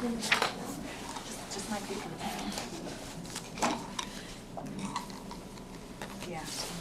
Just my paper. Yes.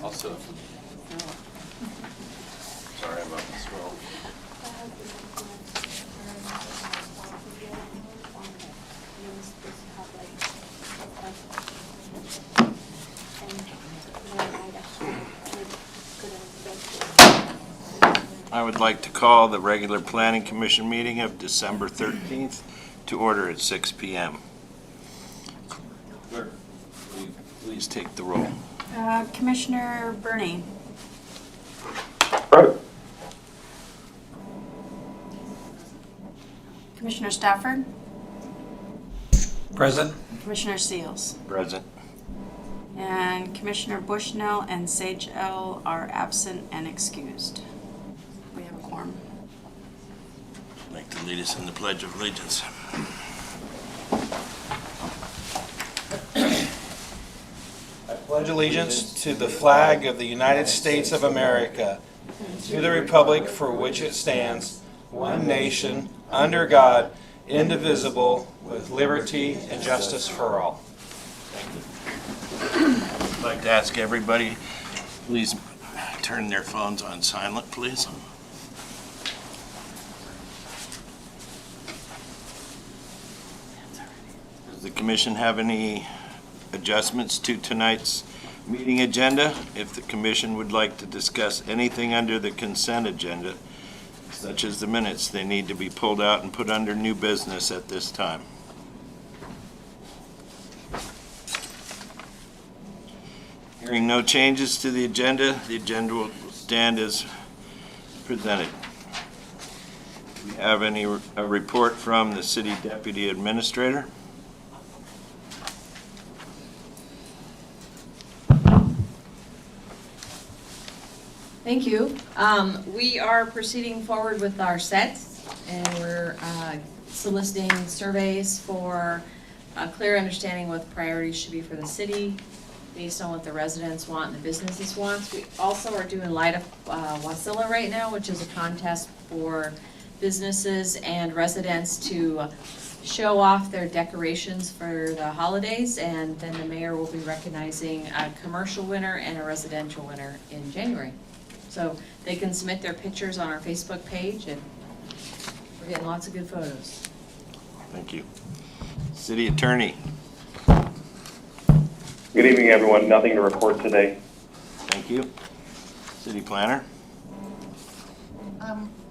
Also, sorry about this roll. I would like to call the regular Planning Commission meeting of December 13th to order at 6 p.m. Clerk, please take the roll. Commissioner Burney. Present. Commissioner Stafford. Present. Commissioner Seals. Present. And Commissioner Bushnell and Sage L are absent and excused. We have a quorum. I'd like to lead us in the Pledge of Allegiance. I pledge allegiance to the flag of the United States of America, to the republic for which it stands, one nation, under God, indivisible, with liberty and justice for all. I'd like to ask everybody, please turn their phones on silent, please. Does the commission have any adjustments to tonight's meeting agenda? If the commission would like to discuss anything under the consent agenda, such as the minutes, they need to be pulled out and put under new business at this time. Hearing no changes to the agenda will stand as presented. Do we have a report from the City Deputy Administrator? Thank you. We are proceeding forward with our sets, and we're soliciting surveys for a clear understanding what the priorities should be for the city based on what the residents want and the businesses want. We also are doing Light Up Wasilla right now, which is a contest for businesses and residents to show off their decorations for the holidays, and then the mayor will be recognizing a commercial winner and a residential winner in January. So they can submit their pictures on our Facebook page, and we're getting lots of good photos. Thank you. City Attorney. Good evening, everyone. Nothing to report today. Thank you. City Planner.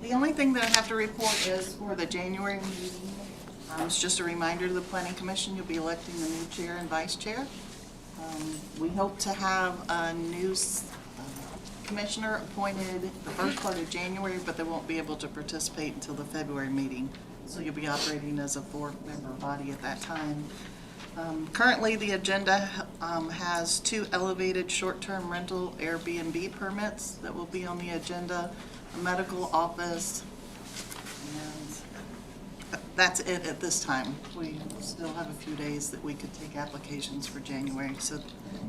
The only thing that I have to report is for the January meeting. It's just a reminder to the Planning Commission, you'll be electing the new chair and vice chair. We hope to have a new commissioner appointed the first part of January, but they won't be able to participate until the February meeting. So you'll be operating as a 4-member body at that time. Currently, the agenda has 2 elevated short-term rental Airbnb permits that will be on the agenda, a medical office, and that's it at this time. We still have a few days that we could take applications for January, so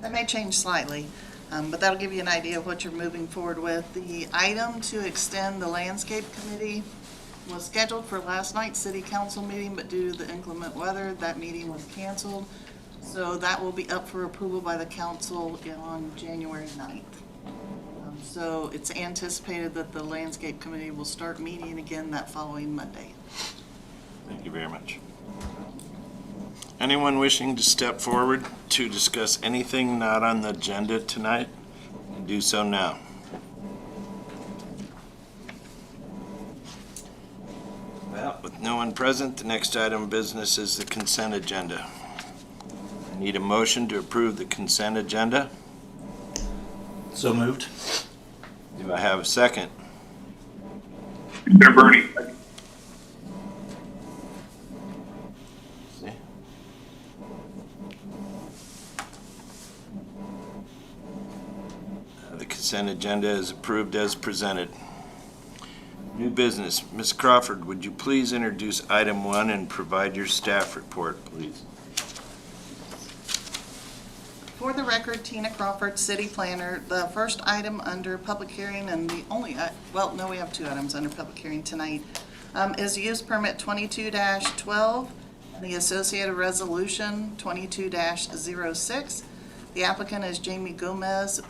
that may change slightly, but that'll give you an idea of what you're moving forward with. The item to extend the landscape committee was scheduled for last night's city council meeting, but due to the inclement weather, that meeting was canceled. So that will be up for approval by the council on January 9th. So it's anticipated that the landscape committee will start meeting again that following Monday. Thank you very much. Anyone wishing to step forward to discuss anything not on the agenda tonight, do so now. present. The next item of business is the consent agenda. I need a motion to approve the consent agenda. So moved. Do I have a second? Commissioner Bernie. The consent agenda is approved as presented. New business. Ms. Crawford, would you please introduce item 1 and provide your staff report, please? For the record, Tina Crawford, City Planner. The first item under public hearing and the only, well, no, we have 2 items under public hearing tonight, is use permit 22-12 and the associated resolution 22-06. The applicant is Jaymie Gomez.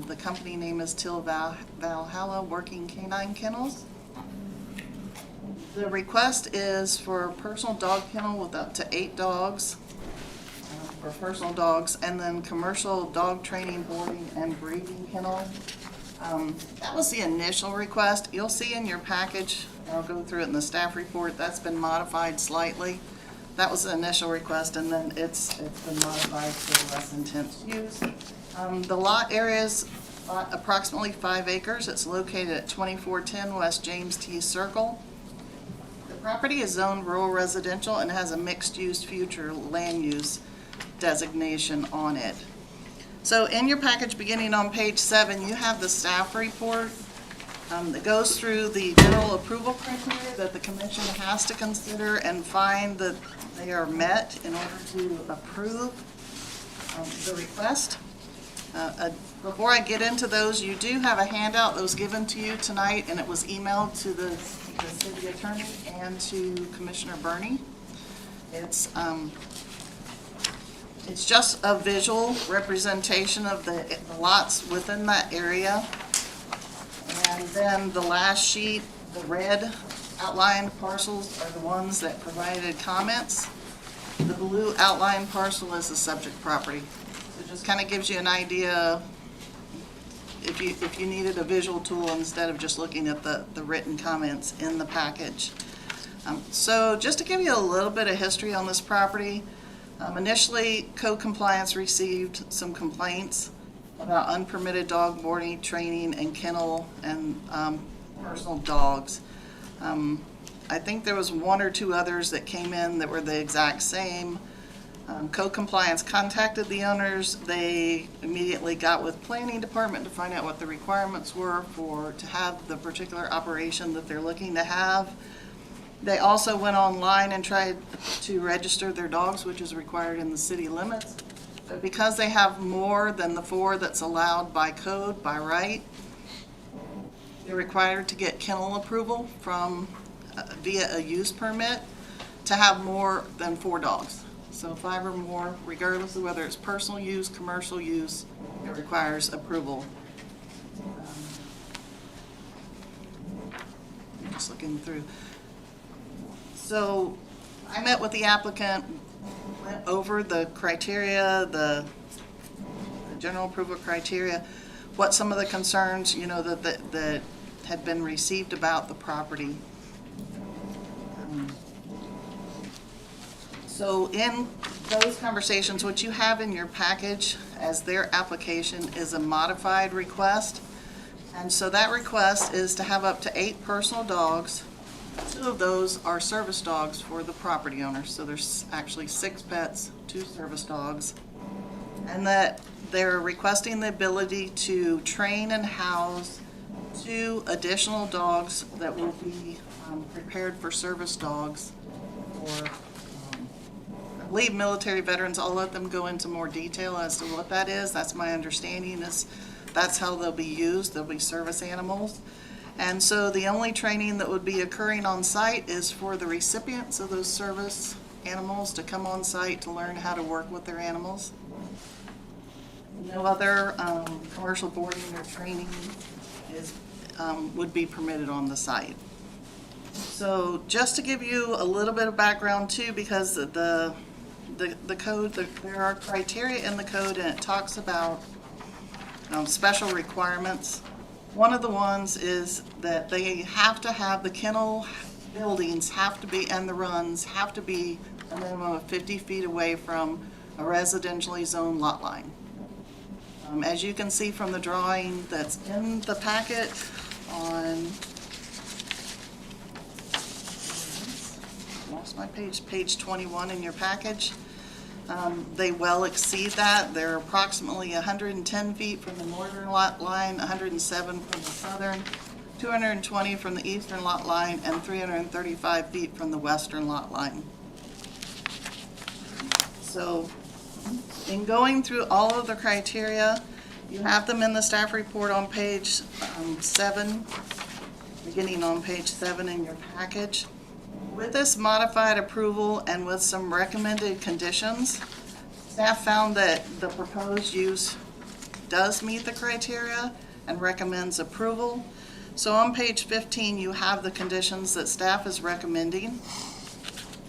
The company name is Valhalla Working Canine Kennels. The request is for a personal dog kennel with up to 8 dogs. For personal dogs, and then commercial dog training, boarding, and breeding kennel. That was the initial request. You'll see in your package, I'll go through it in the staff report, that's been modified slightly. That was the initial request, and then it's been modified to less intense use. The lot area is approximately 5 acres. It's located at 2410 West James T. Circle. The property is zoned rural residential and has a mixed-use future land use designation on it. So in your package beginning on page 7, you have the staff report that goes through the general approval criteria that the commission has to consider and find that they are met in order to approve the request. Before I get into those, you do have a handout that was given to you tonight, and it was emailed to the city attorney and to Commissioner Bernie. It's just a visual representation of the lots within that area. And then the last sheet, the red outlined parcels are the ones that provided comments. The blue outlined parcel is the subject property. It just kind of gives you an idea if you needed a visual tool instead of just looking at the written comments in the package. So just to give you a little bit of history on this property, initially, code compliance received some complaints about unpermitted dog boarding, training, and kennel and personal dogs. I think there was 1 or 2 others that came in that were the exact same. Code compliance contacted the owners. They immediately got with planning department to find out what the requirements were to have the particular operation that they're looking to have. They also went online and tried to register their dogs, which is required in the city limits. But because they have more than the 4 that's allowed by code, by right, they're required to get kennel approval from via a use permit to have more than 4 dogs. So 5 or more, regardless of whether it's personal use, commercial use, it requires approval. I'm just looking through. So I met with the applicant, went over the criteria, the general approval criteria, what some of the concerns, that had been received about the property. So in those conversations, what you have in your package as their application is a modified request. And so that request is to have up to 8 personal dogs. 2 of those are service dogs for the property owner. So there's actually 6 pets, 2 service dogs. And that they're requesting the ability to train and house 2 additional dogs that will be prepared for service dogs for, I believe, military veterans. I'll let them go into more detail as to what that is. That's my understanding, is that's how they'll be used. They'll be service animals. And so the only training that would be occurring on site is for the recipients of those service animals to come on site to learn how to work with their animals. No other commercial boarding or training would be permitted on the site. So just to give you a little bit of background too, because the code, there are criteria in the code, and it talks about special requirements. One of the ones is that they have to have the kennel buildings have to be, and the runs have to be a minimum of 50 feet away from a residentially zoned lot line. As you can see from the drawing that's in the packet on, lost my page, page 21 in your package, they well exceed that. They're approximately 110 feet from the northern lot line, 107 from the southern, 220 from the eastern lot line, and 335 feet from the western lot line. So in going through all of the criteria, you have them in the staff report on page 7, beginning on page 7 in your package. With this modified approval and with some recommended conditions, staff found that the proposed use does meet the criteria and recommends approval. So on page 15, you have the conditions that staff is recommending.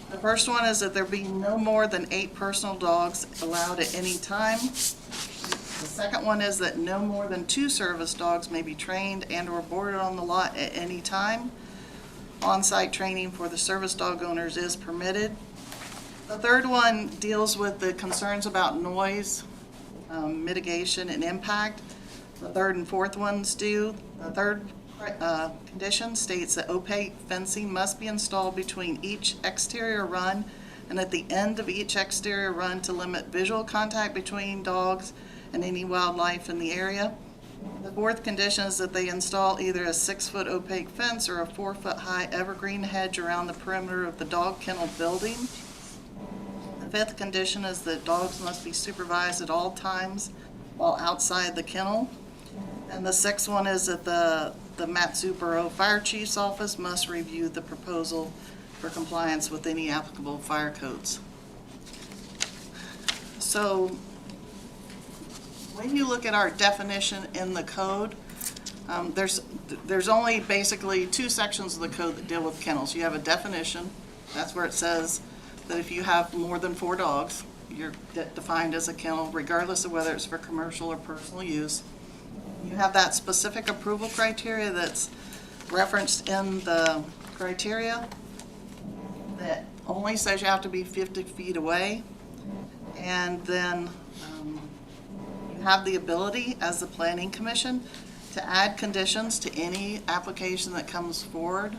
The first one is that there be no more than 8 personal dogs allowed at any time. The second one is that no more than 2 service dogs may be trained and or boarded on the lot at any time. On-site training for the service dog owners is permitted. The third one deals with the concerns about noise, mitigation, and impact. The third and fourth ones do. The third condition states that opaque fencing must be installed between each exterior run and at the end of each exterior run to limit visual contact between dogs and any wildlife in the area. The fourth condition is that they install either a 6-foot opaque fence or a 4-foot high evergreen hedge around the perimeter of the dog kennel building. The fifth condition is that dogs must be supervised at all times while outside the kennel. And the sixth one is that the Matsu Borough Fire Chief's Office must review the proposal for compliance with any applicable fire codes. So when you look at our definition in the code, there's only basically 2 sections of the code that deal with kennels. You have a definition, that's where it says that if you have more than 4 dogs, you're defined as a kennel, regardless of whether it's for commercial or personal use. You have that specific approval criteria that's referenced in the criteria that only says you have to be 50 feet away. And then you have the ability as the Planning Commission to add conditions to any application that comes forward.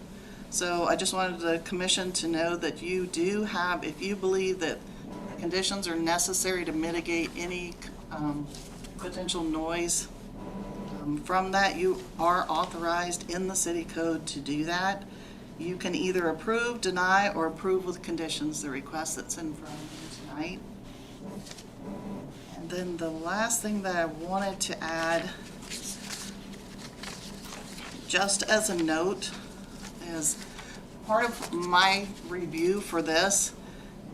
So I just wanted the commission to know that you do have, if you believe that the conditions are necessary to mitigate any potential noise from that, you are authorized in the city code to do that. You can either approve, deny, or approve with conditions the request that's in front of you tonight. And then the last thing that I wanted to add, just as a note, is part of my review for this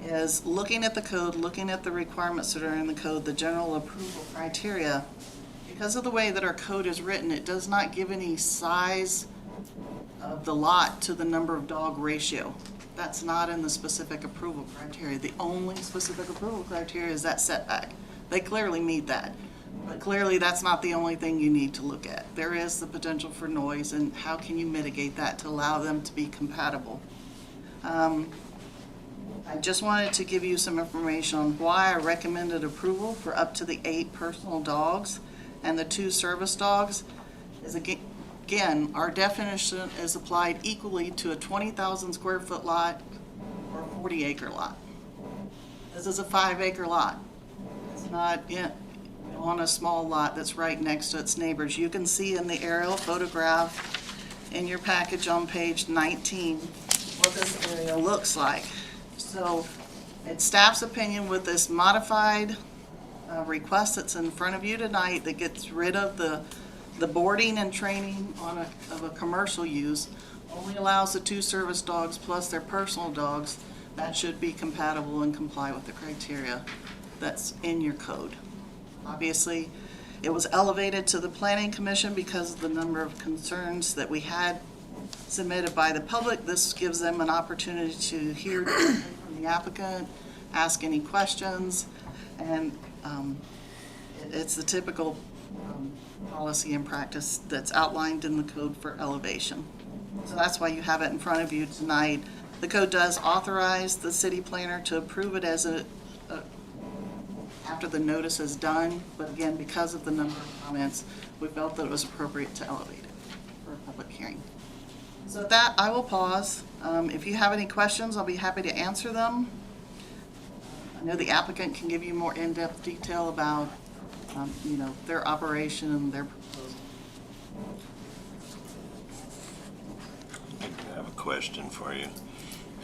is looking at the code, looking at the requirements that are in the code, the general approval criteria. Because of the way that our code is written, it does not give any size of the lot to the number of dog ratio. That's not in the specific approval criteria. The only specific approval criteria is that setback. They clearly meet that. But clearly that's not the only thing you need to look at. There is the potential for noise, and how can you mitigate that to allow them to be compatible. I just wanted to give you some information on why I recommended approval for up to the 8 personal dogs and the 2 service dogs. Is again, our definition is applied equally to a 20,000 square foot lot or a 40-acre lot. This is a 5-acre lot. It's not on a small lot that's right next to its neighbors. You can see in the aerial photograph in your package on page 19 what this area looks like. So it's staff's opinion with this modified request that's in front of you tonight that gets rid of the boarding and training of a commercial use, only allows the 2 service dogs plus their personal dogs. That should be compatible and comply with the criteria that's in your code. Obviously, it was elevated to the Planning Commission because of the number of concerns that we had submitted by the public. This gives them an opportunity to hear from the applicant, ask any questions, and it's the typical policy and practice that's outlined in the code for elevation. So that's why you have it in front of you tonight. The code does authorize the city planner to approve it as after the notice is done, but again, because of the number of comments, we felt that it was appropriate to elevate it for a public hearing. So with that, I will pause. If you have any questions, I'll be happy to answer them. I know the applicant can give you more in-depth detail about, their operation and their proposal. I have a question for you.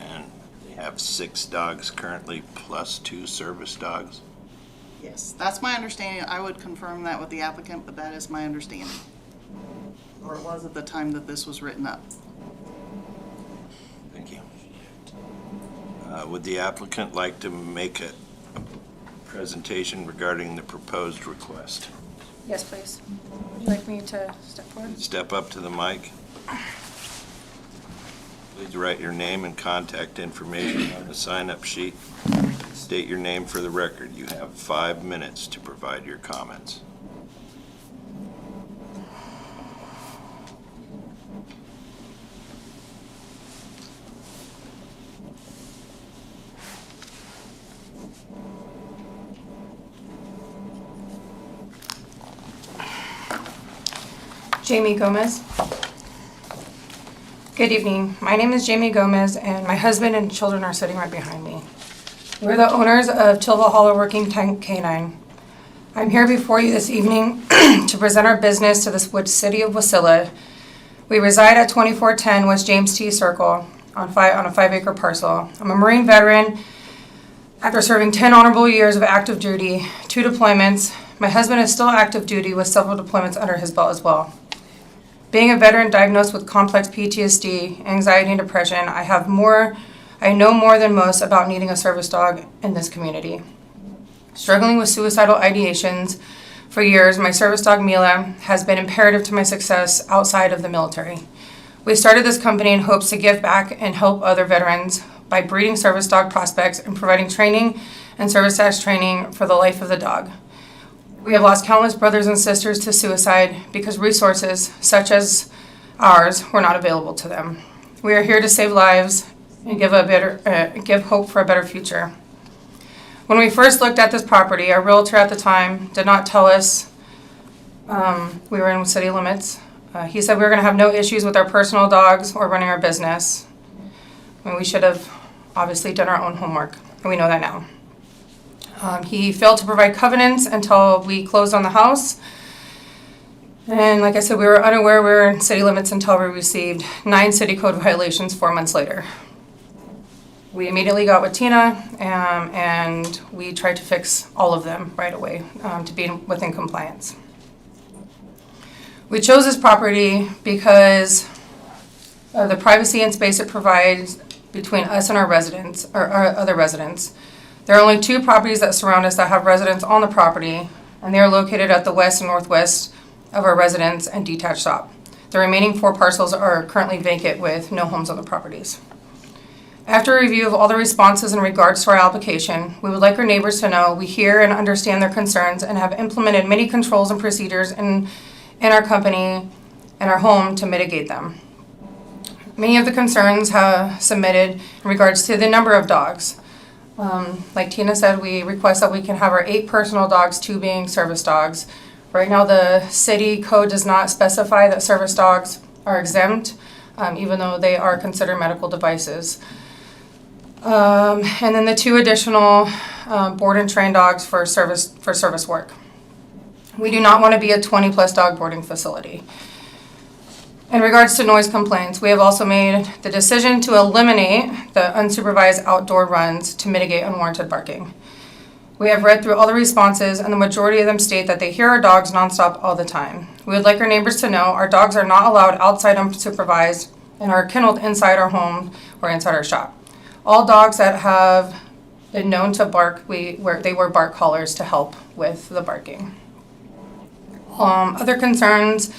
And they have 6 dogs currently plus 2 service dogs? Yes, that's my understanding. I would confirm that with the applicant, but that is my understanding. Or it was at the time that this was written up. Thank you. Would the applicant like to make a presentation regarding the proposed request? Yes, please. Would you like me to step forward? Step up to the mic. Please write your name and contact information on the sign-up sheet. State your name for the record. You have 5 minutes to provide your comments. Jaymie Gomez. Good evening. My name is Jaymie Gomez, and my husband and children are sitting right behind me. We're the owners of Valhalla Working Tank Canine. I'm here before you this evening to present our business to the city of Wasilla. We reside at 2410 West James T Circle on a 5-acre parcel. I'm a Marine veteran. After serving 10 honorable years of active duty, 2 deployments, my husband is still active duty with several deployments under his belt as well. Being a veteran diagnosed with complex PTSD, anxiety, and depression, I know more than most about needing a service dog in this community. Struggling with suicidal ideations for years, my service dog Mila has been imperative to my success outside of the military. We started this company in hopes to give back and help other veterans by breeding service dog prospects and providing training and service task training for the life of the dog. We have lost countless brothers and sisters to suicide because resources such as ours were not available to them. We are here to save lives and give hope for a better future. When we first looked at this property, our realtor at the time did not tell us we were in city limits. He said we were going to have no issues with our personal dogs or running our business. And we should have obviously done our own homework, and we know that now. He failed to provide covenants until we closed on the house. And like I said, we were unaware we were in city limits until we received 9 city code violations 4 months later. We immediately got with Tina and we tried to fix all of them right away to be within compliance. We chose this property because of the privacy and space it provides between us and our residents, or our other residents. There are only 2 properties that surround us that have residents on the property, and they are located at the west and northwest of our residence and detached shop. The remaining 4 parcels are currently vacant with no homes on the properties. After a review of all the responses in regards to our application, we would like our neighbors to know we hear and understand their concerns and have implemented many controls and procedures in our company and our home to mitigate them. Many of the concerns have submitted in regards to the number of dogs. Like Tina said, we request that we can have our 8 personal dogs, 2 being service dogs. Right now, the city code does not specify that service dogs are exempt, even though they are considered medical devices. And then the 2 additional board and train dogs for service work. We do not want to be a 20-plus dog boarding facility. In regards to noise complaints, we have also made the decision to eliminate the unsupervised outdoor runs to mitigate unwarranted barking. We have read through all the responses, and the majority of them state that they hear our dogs nonstop all the time. We would like our neighbors to know our dogs are not allowed outside unsupervised and are kenneled inside our home or inside our shop. All dogs that have been known to bark, they wear bark collars to help with the barking. Other concerns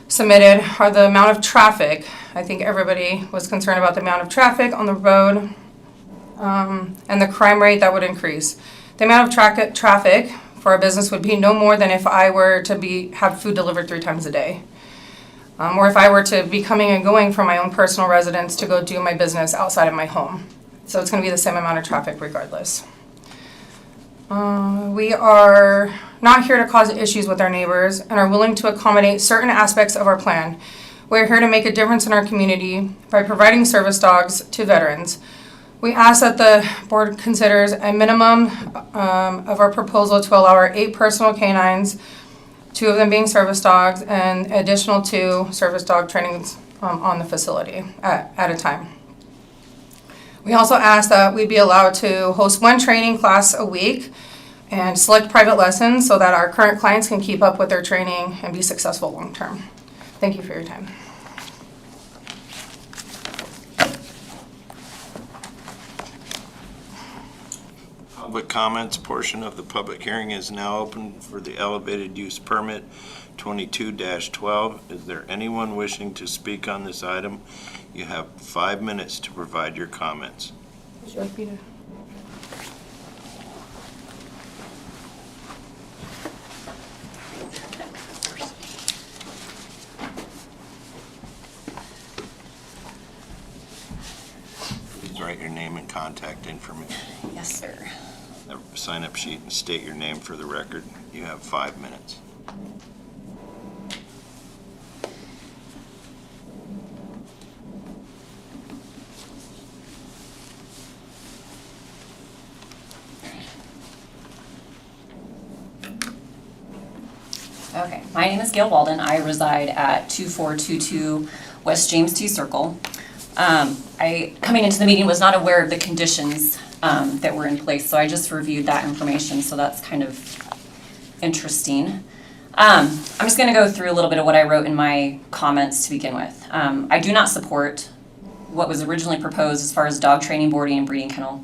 submitted are the amount of traffic. I think everybody was concerned about the amount of traffic on the road and the crime rate that would increase. The amount of traffic for our business would be no more than if I were to have food delivered 3 times a day. or if I were to be coming and going from my own personal residence to go do my business outside of my home. So it's going to be the same amount of traffic regardless. We are not here to cause issues with our neighbors and are willing to accommodate certain aspects of our plan. We're here to make a difference in our community by providing service dogs to veterans. We ask that the board considers a minimum of our proposal to allow our 8 personal canines, 2 of them being service dogs, and additional 2 service dog trainings on the facility at a time. We also ask that we be allowed to host 1 training class a week and select private lessons so that our current clients can keep up with their training and be successful long term. Thank you for your time. Public comments portion of the public hearing is now open for the elevated use permit 22-12. Is there anyone wishing to speak on this item? You have 5 minutes to provide your comments. Would you like me to? Please write your name and contact information. Yes, sir. The sign-up sheet and state your name for the record. You have 5 minutes. Okay, my name is Gail Walden. I reside at 2422 West James T. Circle. Coming into the meeting, was not aware of the conditions that were in place, so I just reviewed that information, so that's kind of interesting. I'm just going to go through a little bit of what I wrote in my comments to begin with. I do not support what was originally proposed as far as dog training, boarding, and breeding kennel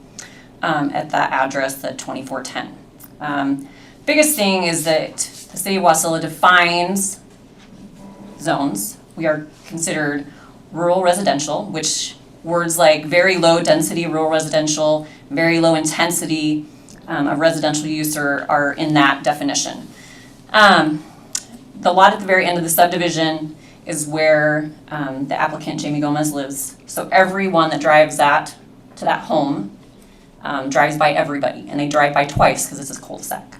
at that address, the 2410. Biggest thing is that the city of Wasilla defines zones. We are considered rural residential, which words like very low density rural residential, very low intensity of residential use are in that definition. The lot at the very end of the subdivision is where the applicant Jaymie Gomez lives. So everyone that drives to that home drives by everybody, and they drive by twice because it's a cul-de-sac.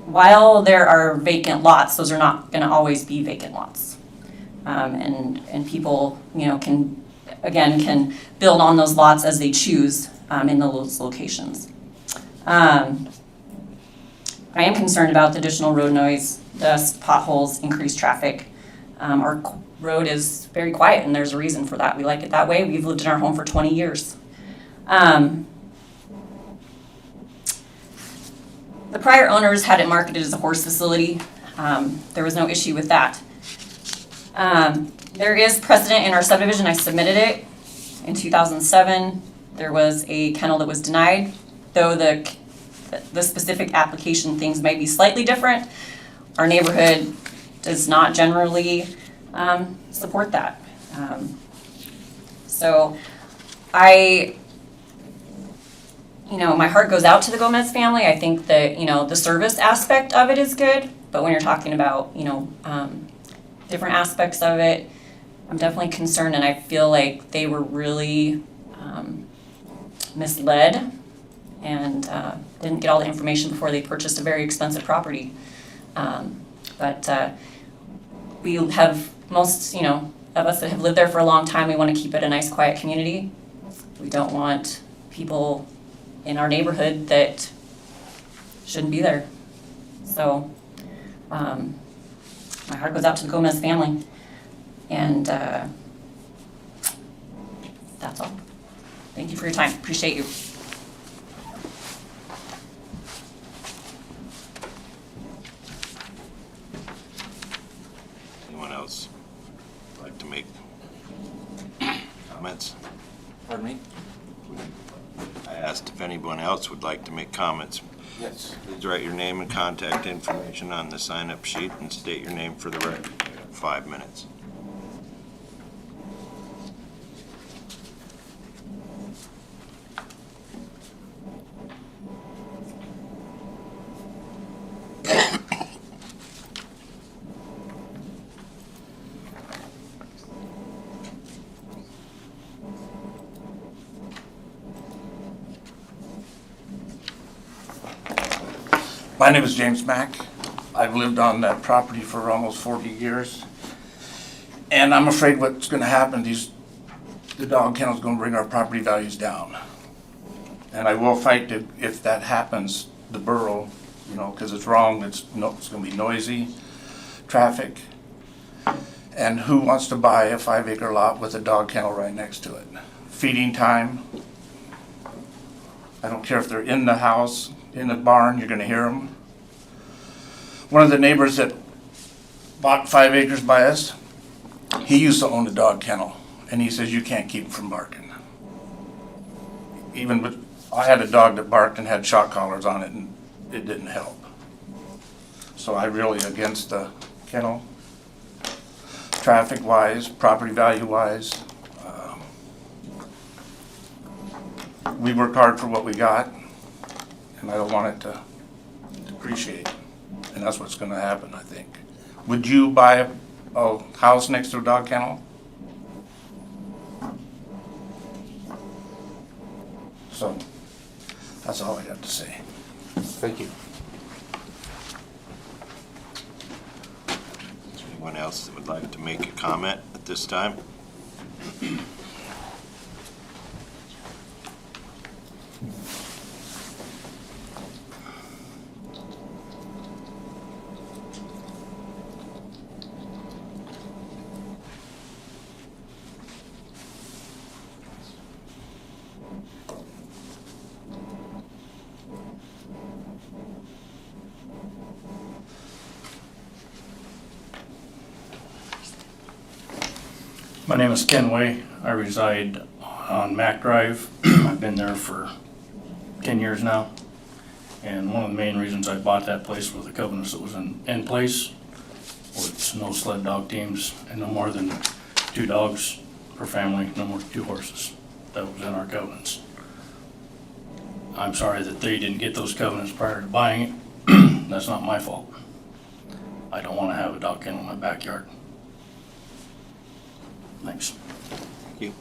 While there are vacant lots, those are not going to always be vacant lots. And people, can build on those lots as they choose in those locations. I am concerned about the additional road noise, dust, potholes, increased traffic. Our road is very quiet, and there's a reason for that. We like it that way. We've lived in our home for 20 years. The prior owners had it marketed as a horse facility. There was no issue with that. There is precedent in our subdivision. I submitted it in 2007. There was a kennel that was denied, though the specific application things may be slightly different. Our neighborhood does not generally support that. So my heart goes out to the Gomez family. I think that, the service aspect of it is good, but when you're talking about, different aspects of it, I'm definitely concerned, and I feel like they were really misled and didn't get all the information before they purchased a very expensive property. But we have most, of us that have lived there for a long time, we want to keep it a nice, quiet community. We don't want people in our neighborhood that shouldn't be there. So my heart goes out to the Gomez family. And that's all. Thank you for your time. Appreciate you. Anyone else like to make comments? Pardon me? I asked if anyone else would like to make comments. Yes. Please write your name and contact information on the sign-up sheet and state your name for the record. 5 minutes. My name is James Mack. I've lived on that property for almost 40 years. And I'm afraid what's gonna happen, the dog kennel's gonna bring our property values down. And I will fight if that happens, the borough, you know, because it's wrong, it's gonna be noisy, traffic. And who wants to buy a 5-acre lot with a dog kennel right next to it? Feeding time. I don't care if they're in the house, in the barn, you're gonna hear them. One of the neighbors that bought 5 acres by us, he used to own a dog kennel, and he says you can't keep him from barking. Even with, I had a dog that barked and had shock collars on it, and it didn't help. So I really against the kennel, traffic-wise, property value-wise. We work hard for what we got, and I don't want it to depreciate, and that's what's gonna happen, I think. Would you buy a house next to a dog kennel? So, that's all I got to say. Thank you. Is there anyone else that would like to make a comment at this time? My name is Ken Way. I reside on Mack Drive. I've been there for 10 years now. And one of the main reasons I bought that place was the covenants that was in place with no sled dog teams and no more than 2 dogs per family, no more than 2 horses. That was in our covenants. I'm sorry that they didn't get those covenants prior to buying it. That's not my fault. I don't want to have a dog kennel in my backyard. Thanks. Thank you.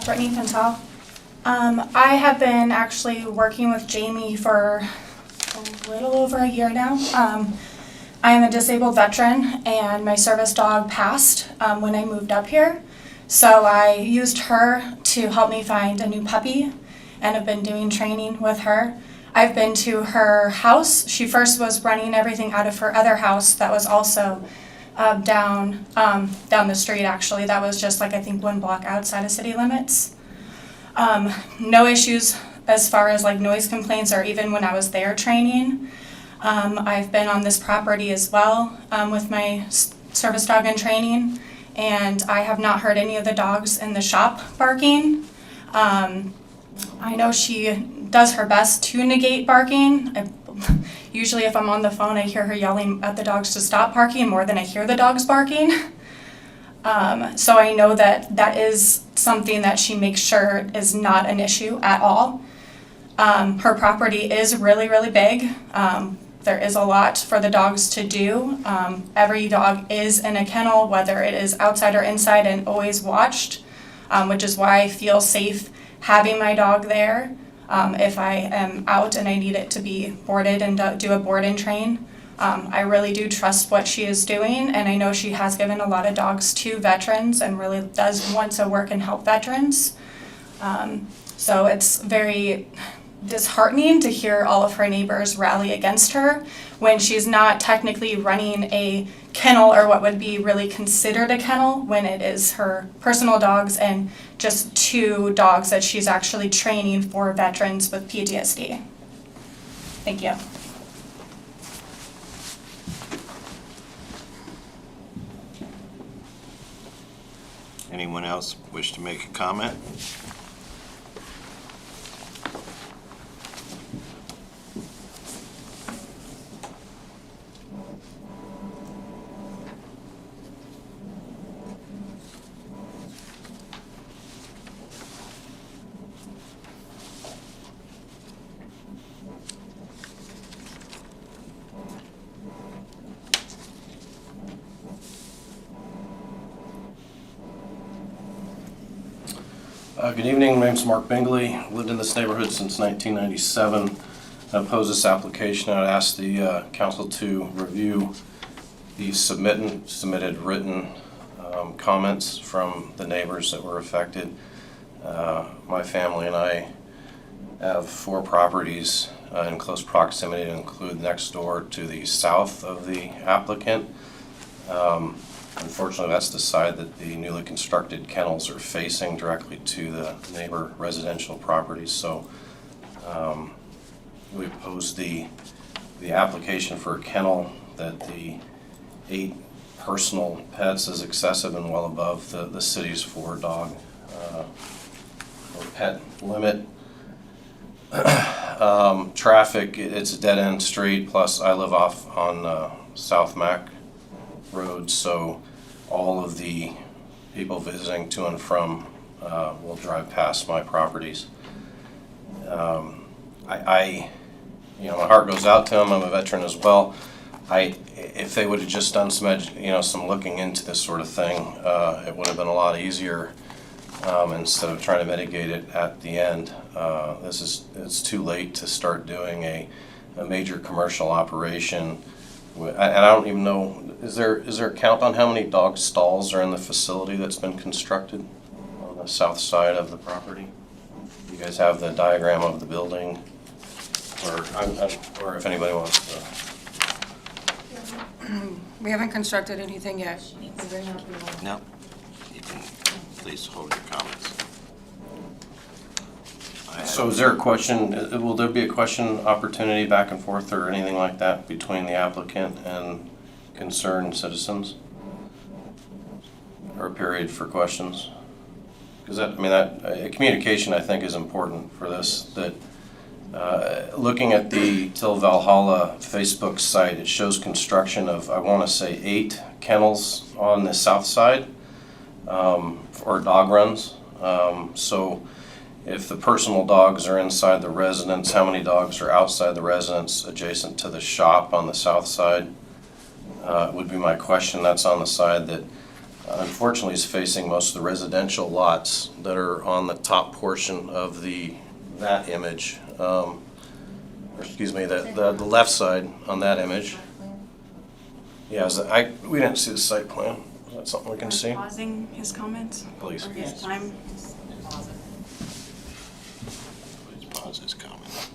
Brittany Pintal. I have been actually working with Jaymie for a little over a year now. I am a disabled veteran and my service dog passed when I moved up here. So I used her to help me find a new puppy and have been doing training with her. I've been to her house. She first was running everything out of her other house that was also down the street actually. That was just like I think 1 block outside of city limits. No issues as far as like noise complaints or even when I was there training. I've been on this property as well with my service dog in training, and I have not heard any of the dogs in the shop barking. I know she does her best to negate barking. Usually if I'm on the phone, I hear her yelling at the dogs to stop barking more than I hear the dogs barking. So I know that that is something that she makes sure is not an issue at all. Her property is really, really big. There is a lot for the dogs to do. Every dog is in a kennel, whether it is outside or inside, and always watched, which is why I feel safe having my dog there. If I am out and I need it to be boarded and do a board and train. I really do trust what she is doing, and I know she has given a lot of dogs to veterans and really does want to work and help veterans. So it's very disheartening to hear all of her neighbors rally against her when she's not technically running a kennel or what would be really considered a kennel, when it is her personal dogs and just 2 dogs that she's actually training for veterans with PTSD. Thank you. Anyone else wish to make a comment? Good evening, my name's Mark Bingley. Lived in this neighborhood since 1997. I oppose this application. I'd ask the council to review the submitted written comments from the neighbors that were affected. My family and I have 4 properties in close proximity to include next door to the south of the applicant. Unfortunately, that's the side that the newly constructed kennels are facing directly to the neighbor residential properties. So we oppose the application for a kennel that the 8 personal pets is excessive and well above the city's 4-dog or pet limit. Traffic, it's a dead-end street, plus I live off on South Mac Road, so all of the people visiting to and from will drive past my properties. My heart goes out to them. I'm a veteran as well. If they would have just done some looking into this sort of thing, it would have been a lot easier instead of trying to mitigate it at the end. It's too late to start doing a major commercial operation. And I don't even know, is there a count on how many dog stalls are in the facility that's been constructed on the south side of the property? You guys have the diagram of the building, or if anybody wants to. We haven't constructed anything yet. No? You can please hold your comments. So is there a question, will there be a question opportunity back and forth or anything like that between the applicant and concerned citizens? Or a period for questions? Because communication I think is important for this. That looking at the Till Valhalla Facebook site, it shows construction of, I want to say, 8 kennels on the south side for dog runs. So if the personal dogs are inside the residence, how many dogs are outside the residence adjacent to the shop on the south side would be my question. That's on the side that unfortunately is facing most of the residential lots that are on the top portion of that image. The left side on that image. Yeah, we didn't see the site plan. Is that something we can see? Pausing his comments? Please. Or his time? Please pause his comment.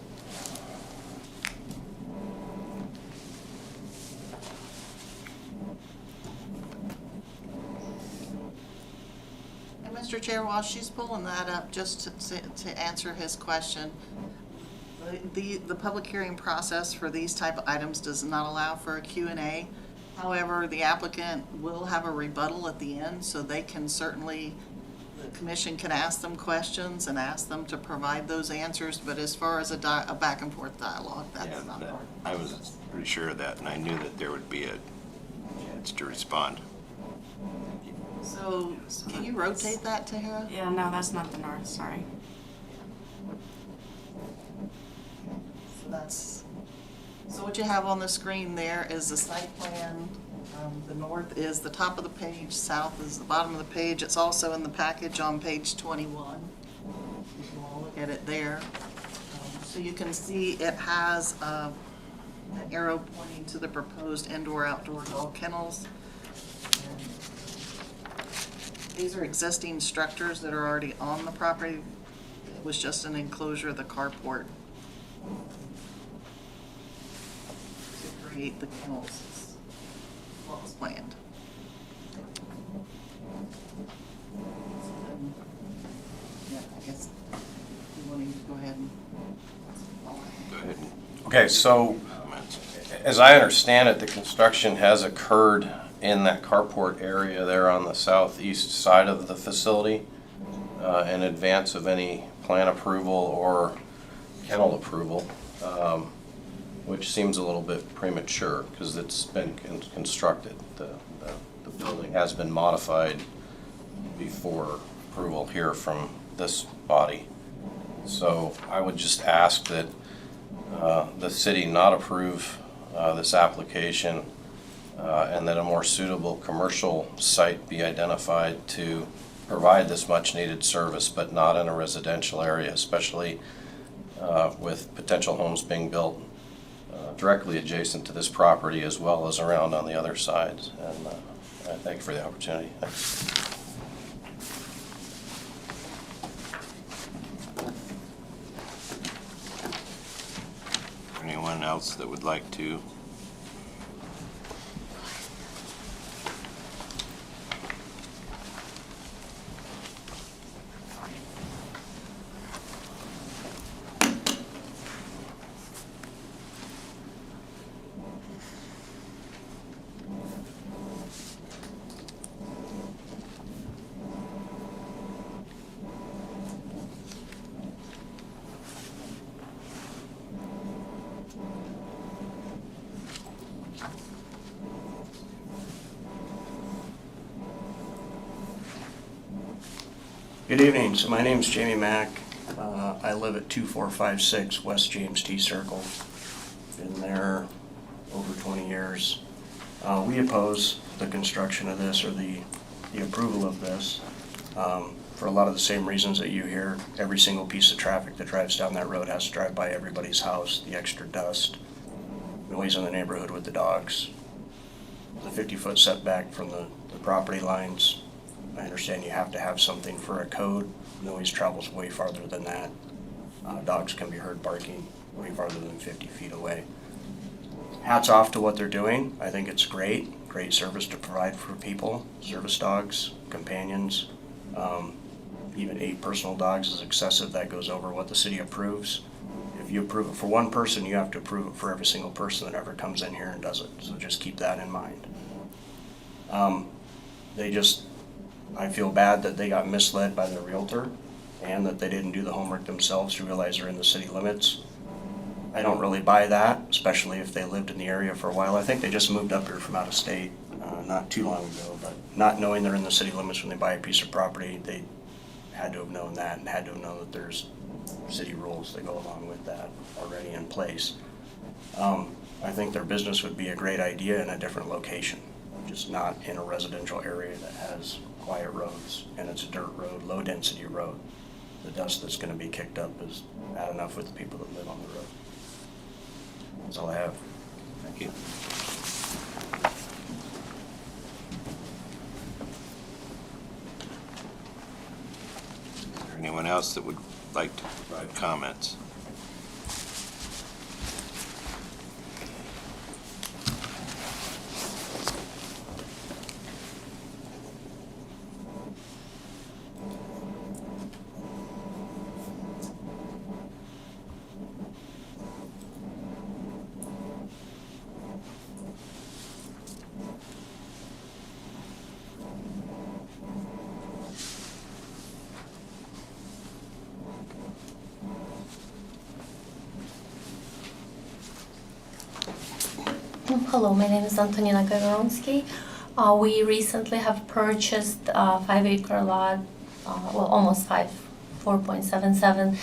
And Mr. Chair, while she's pulling that up, just to answer his question, the public hearing process for these type of items does not allow for a Q&A. However, the applicant will have a rebuttal at the end, so they can certainly, the commission can ask them questions and ask them to provide those answers, but as far as a back and forth dialogue, that's not part. I was pretty sure of that, and I knew that there would be a chance to respond. So, can you rotate that, Tahira? Yeah, no, that's not the north, sorry. So what you have on the screen there is the site plan. The north is the top of the page, south is the bottom of the page. It's also in the package on page 21. You can all look at it there. So you can see it has an arrow pointing to the proposed indoor-outdoor dog kennels. And these are existing structures that are already on the property. It was just an enclosure of the carport to create the kennels as what was planned. Yeah, I guess you want to go ahead and. Go ahead and Okay, so comment. as I understand it, the construction has occurred in that carport area there on the southeast side of the facility in advance of any plan approval or kennel approval, which seems a little bit premature because it's been constructed. The building has been modified before approval here from this body. So I would just ask that the city not approve this application and that a more suitable commercial site be identified to provide this much-needed service, but not in a residential area, especially with potential homes being built directly adjacent to this property as well as around on the other sides. And I thank you for the opportunity. Thanks. Anyone else that would like to? Good evening. So my name is Jaymie Mack. I live at 2456 West James T Circle. Been there over 20 years. We oppose the construction of this or the approval of this for a lot of the same reasons that you hear. Every single piece of traffic that drives down that road has to drive by everybody's house. The extra dust, noise in the neighborhood with the dogs, the 50-foot setback from the property lines. I understand you have to have something for a code. Noise travels way farther than that. Dogs can be heard barking way farther than 50 feet away. Hats off to what they're doing. I think it's great service to provide for people, service dogs, companions. Even 8 personal dogs is excessive. That goes over what the city approves. If you approve it for one person, you have to approve it for every single person that ever comes in here and does it. So just keep that in mind. I feel bad that they got misled by their realtor and that they didn't do the homework themselves to realize they're in the city limits. I don't really buy that, especially if they lived in the area for a while. I think they just moved up here from out of state not too long ago, but not knowing they're in the city limits when they buy a piece of property, they had to have known that and had to have known that there's city rules that go along with that already in place. I think their business would be a great idea in a different location, just not in a residential area that has quiet roads, and it's a dirt road, low density road. The dust that's going to be kicked up is bad enough with the people that live on the road. That's all I have. Thank you. Is there anyone else that would like to provide comments? Hello, my name is Antonina Gagoronsky. We recently have purchased a 5-acre lot, almost 4.77.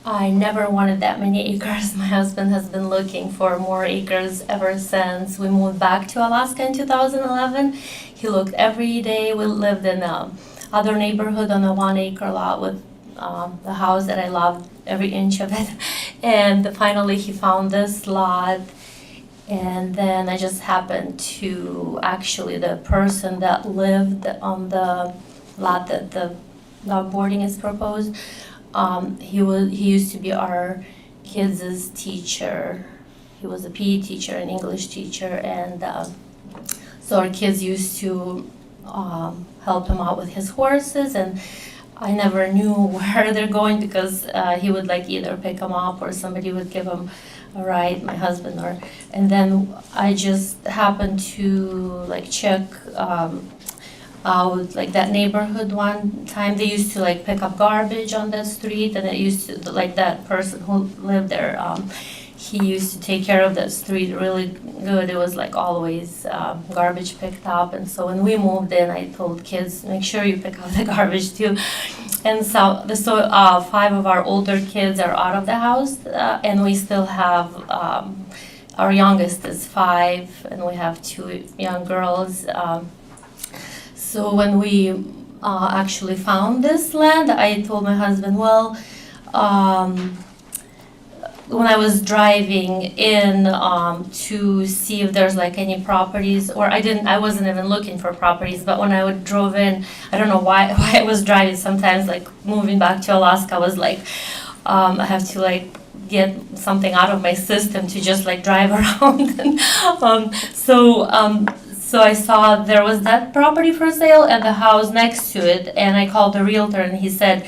I never wanted that many acres. My husband has been looking for more acres ever since we moved back to Alaska in 2011. He looked every day. We lived in other neighborhood on a 1-acre lot with the house that I loved every inch of it. And finally he found this lot. And then I just happened to, actually the person that lived on the lot that the dog boarding is proposed, he used to be our kids' teacher. He was a PE teacher, an English teacher, and so our kids used to help him out with his horses, and I never knew where they're going because he would either pick them up or somebody would give him a ride, my husband, and then I just happened to check out that neighborhood one time. They used to pick up garbage on that street, and it used to that person who lived there, he used to take care of that street really good. It was always garbage picked up, and so when we moved in, I told kids, make sure you pick up the garbage too. And so 5 of our older kids are out of the house, and we still have, our youngest is 5, and we have 2 young girls. So when we actually found this land. I told my husband, well, when I was driving in to see if there's like any properties, or I wasn't even looking for properties, but when I drove in, I don't know why I was driving sometimes, like moving back to Alaska, I was like, I have to like get something out of my system to just like drive around. And, so I saw there was that property for sale and the house next to it, and I called the realtor and he said,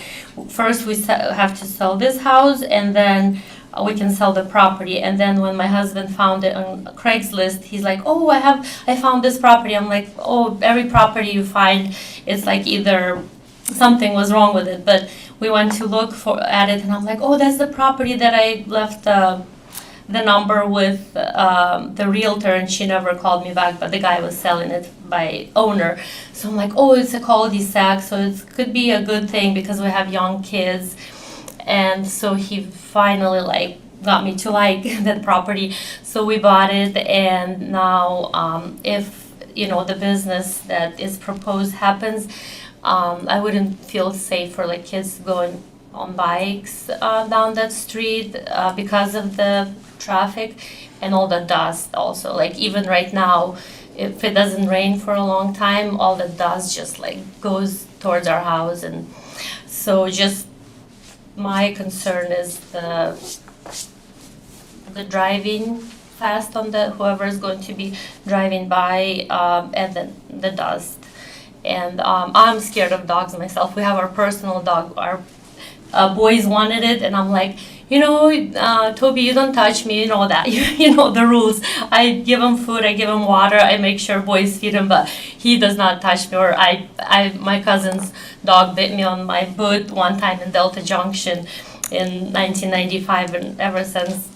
first we have to sell this house and then we can sell the property. And then when my husband found it on Craigslist, he's like, oh, I found this property. I'm like, oh, every property you find, it's like either something was wrong with it. But we went to look at it and I'm like, oh, that's the property that I left the number with the realtor, and she never called me back, but the guy was selling it by owner. So I'm like, oh, it's a cul-de-sac, so it could be a good thing because we have young kids. And so he finally like got me to like that property. So we bought it, and now if the business that is proposed happens, I wouldn't feel safe for like kids going on bikes down that street because of the traffic and all the dust also. Like even right now, if it doesn't rain for a long time, all the dust just like goes towards our house. And so just my concern is the driving fast on whoever is going to be driving by, and then the dust. And I'm scared of dogs myself. We have our personal dog. Our boys wanted it, and I'm like, Toby, you don't touch me, you know that, you know the rules. I give him food, I give him water, I make sure boys feed him, but he does not touch me. Or my cousin's dog bit me on my boot one time in Delta Junction in 1995, and ever since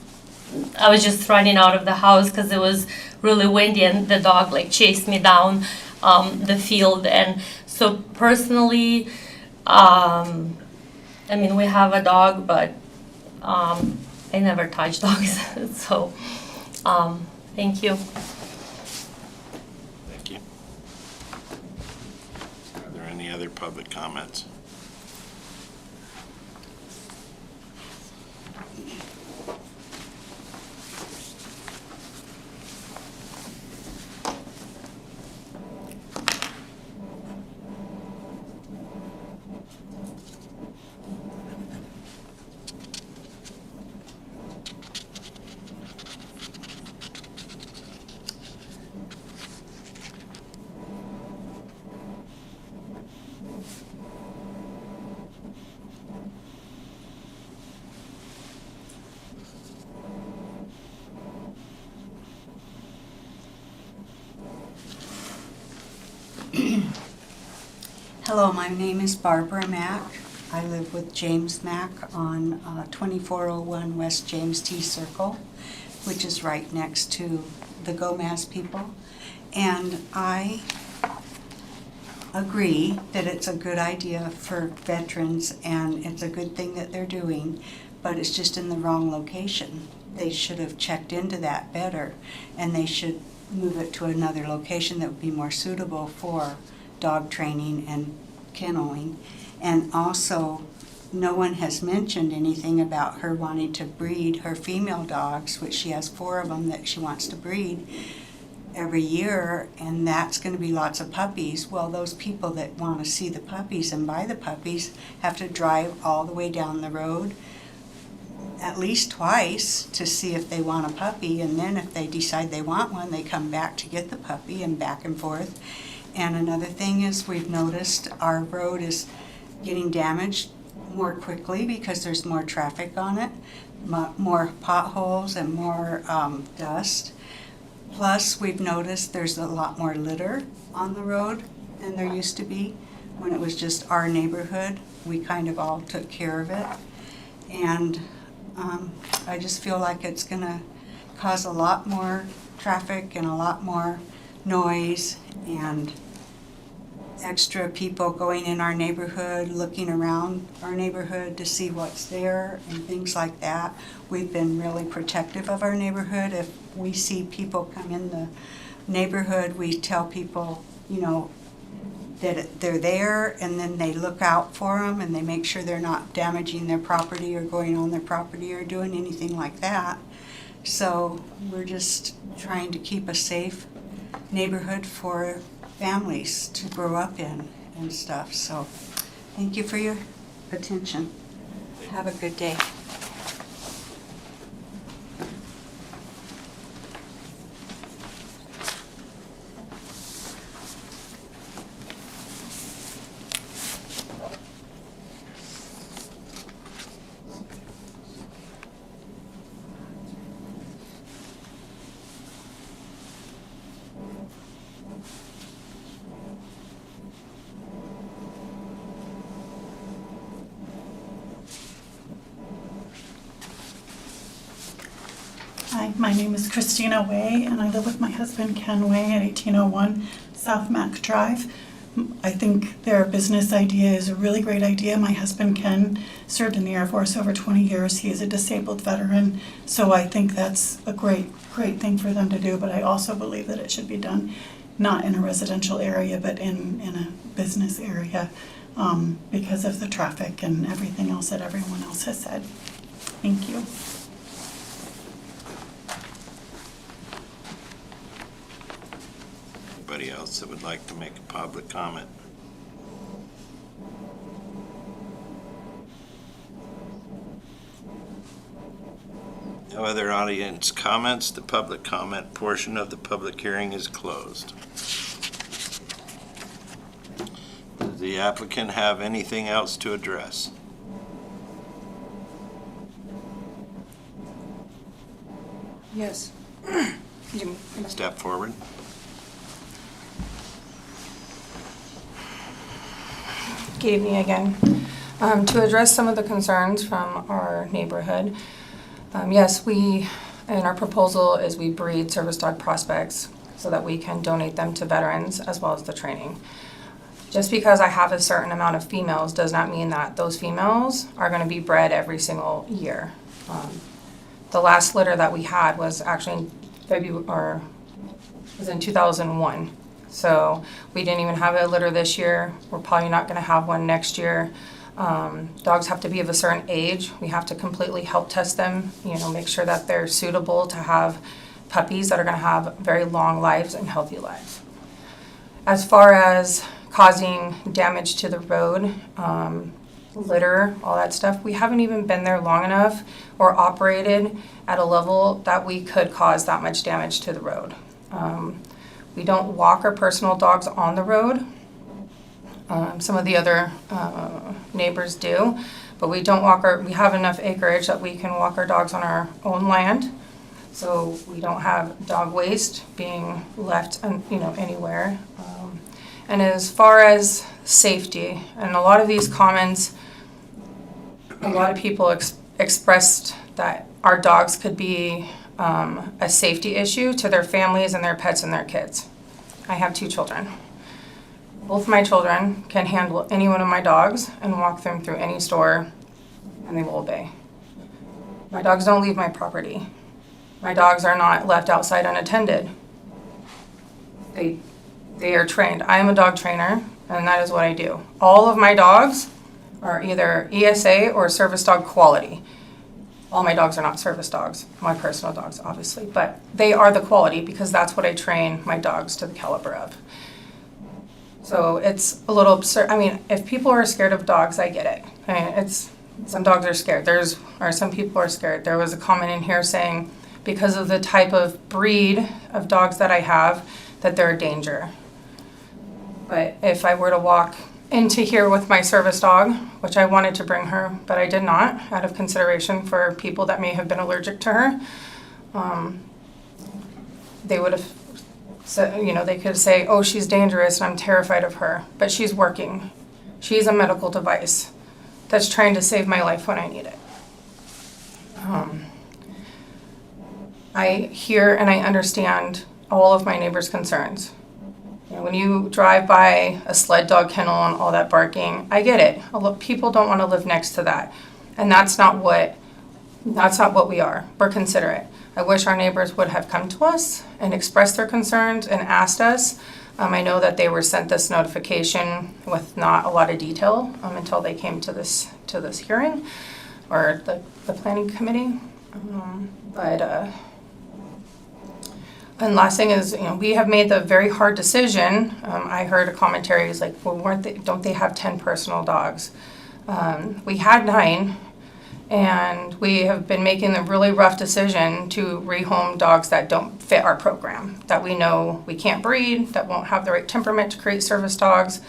I was just running out of the house because it was really windy, and the dog like chased me down the field. And so personally, we have a dog, but I never touch dogs. So thank you. Thank you. Are there any other public comments? Hello, my name is Barbara Mack. I live with James Mack on 2401 West James T Circle, which is right next to the Gomez people. And I agree that it's a good idea for veterans, and it's a good thing that they're doing, but it's just in the wrong location. They should have checked into that better, and they should move it to another location that would be more suitable for dog training and kenneling. And also, no one has mentioned anything about her wanting to breed her female dogs, which she has 4 of them that she wants to breed every year, and that's going to be lots of puppies. Well, those people that want to see the puppies and buy the puppies have to drive all the way down the road at least twice to see if they want a puppy, and then if they decide they want one, they come back to get the puppy, and back and forth. And another thing is, we've noticed our road is getting damaged more quickly because there's more traffic on it, more potholes and more dust. Plus, we've noticed there's a lot more litter on the road than there used to be. When it was just our neighborhood, we kind of all took care of it. And I just feel like it's going to cause a lot more traffic and a lot more noise and extra people going in our neighborhood, looking around our neighborhood to see what's there and things like that. We've been really protective of our neighborhood. If we see people come in the neighborhood, we tell people, that they're there, and then they look out for them, and they make sure they're not damaging their property or going on their property or doing anything like that. So we're just trying to keep a safe neighborhood for families to grow up in and stuff. So thank you for your attention. Have a good day. Hi, my name is Christina Way, and I live with my husband Ken Way at 1801 South Mac Drive. I think their business idea is a really great idea. My husband Ken served in the Air Force over 20 years. He is a disabled veteran, so I think that's a great thing for them to do, but I also believe that it should be done not in a residential area, but in a business area because of the traffic and everything else that everyone else has said. Thank you. Anybody else that would like to make a public comment? No other audience comments. The public comment portion of the public hearing is closed. Does the applicant have anything else to address? Yes. Step forward. Good evening again. To address some of the concerns from our neighborhood, yes, we, in our proposal is we breed service dog prospects so that we can donate them to veterans as well as the training. Just because I have a certain amount of females does not mean that those females are going to be bred every single year. The last litter that we had was actually in 2001. So we didn't even have a litter this year. We're probably not going to have one next year. Dogs have to be of a certain age. We have to completely help test them, make sure that they're suitable to have puppies that are going to have very long lives and healthy lives. As far as causing damage to the road, litter, all that stuff, we haven't even been there long enough or operated at a level that we could cause that much damage to the road. We don't walk our personal dogs on the road. Some of the other neighbors do, but we don't walk we have enough acreage that we can walk our dogs on our own land. So we don't have dog waste being left, anywhere. And as far as safety, and a lot of these comments, a lot of people expressed that our dogs could be a safety issue to their families and their pets and their kids. I have 2 children. Both my children can handle any one of my dogs and walk them through any store, and they will obey. My dogs don't leave my property. My dogs are not left outside unattended. They are trained. I am a dog trainer, and that is what I do. All of my dogs are either ESA or service dog quality. All my dogs are not service dogs, my personal dogs, obviously, but they are the quality because that's what I train my dogs to the caliber of. So it's a little absurd. I mean, if people are scared of dogs, I get it. Some dogs are scared. Some people are scared. There was a comment in here saying because of the type of breed of dogs that I have, that they're a danger. But if I were to walk into here with my service dog, which I wanted to bring her, but I did not, out of consideration for people that may have been allergic to her. They would have said, they could say, oh, she's dangerous and I'm terrified of her, but she's working. She's a medical device that's trying to save my life when I need it. I hear and I understand all of my neighbors' concerns. When you drive by a sled dog kennel and all that barking, I get it. People don't want to live next to that. And that's not what we are. We're considerate. I wish our neighbors would have come to us and expressed their concerns and asked us I know that they were sent this notification with not a lot of detail until they came to this hearing, or the planning committee. And last thing is, we have made the very hard decision. I heard a commentary is like, well, don't they have 10 personal dogs? We had 9, and we have been making the really rough decision to rehome dogs that don't fit our program, that we know we can't breed, that won't have the right temperament to create service dogs.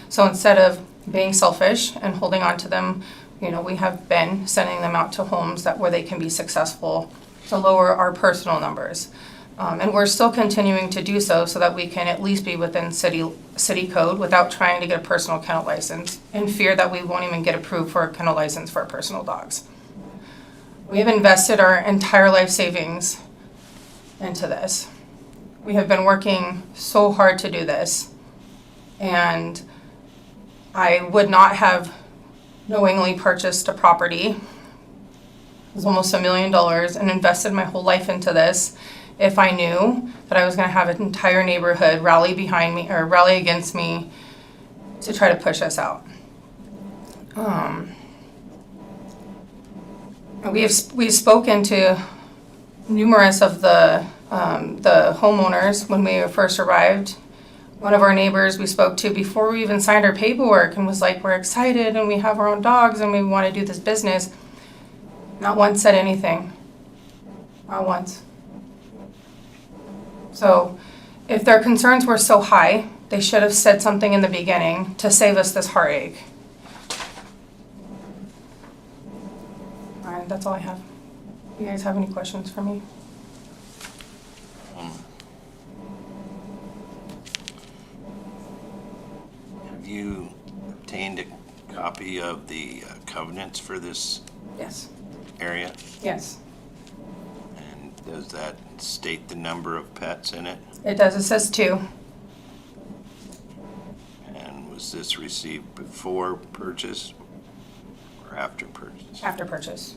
So instead of being selfish and holding on to them, we have been sending them out to homes where they can be successful to lower our personal numbers. And we're still continuing to do so that we can at least be within city code without trying to get a personal kennel license, in fear that we won't even get approved for a kennel license for our personal dogs. We have invested our entire life savings into this. We have been working so hard to do this, and I would not have knowingly purchased a property. It was almost $1 million, and invested my whole life into this if I knew that I was going to have an entire neighborhood rally behind me or rally against me to try to push us out. We've spoken to numerous of the homeowners when we first arrived. One of our neighbors we spoke to before we even signed our paperwork and was like, we're excited and we have our own dogs and we want to do this business. Not once said anything. Not once. So if their concerns were so high, they should have said something in the beginning to save us this heartache. All right, that's all I have. You guys have any questions for me? Have you obtained a copy of the covenants for this Yes. area? Yes. And does that state the number of pets in it? It does. It says 2. And was this received before purchase or after purchase? After purchase.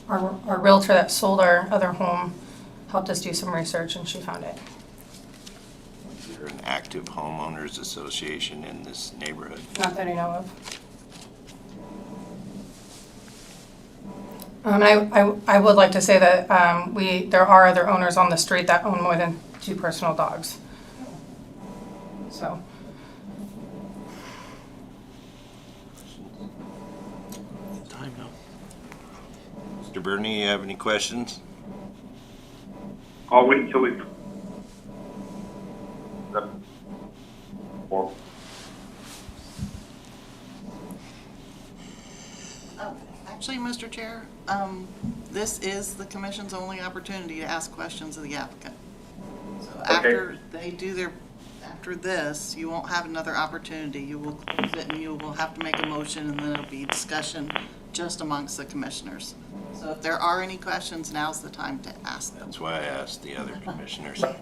Our realtor that sold our other home helped us do some research, and she found it. Is there an active homeowners association in this neighborhood? Not that I know of. I would like to say that there are other owners on the street that own more than 2 personal dogs. So. Time now. Mr. Bernie, you have any questions? I'll wait until we. Actually, Mr. Chair, this is the commission's only opportunity to ask questions of the applicant. So after they do after this, you won't have another opportunity. You will close it and you will have to make a motion, and then it'll be discussion just amongst the commissioners. So if there are any questions, now's the time to ask them. That's why I asked the other commissioners. I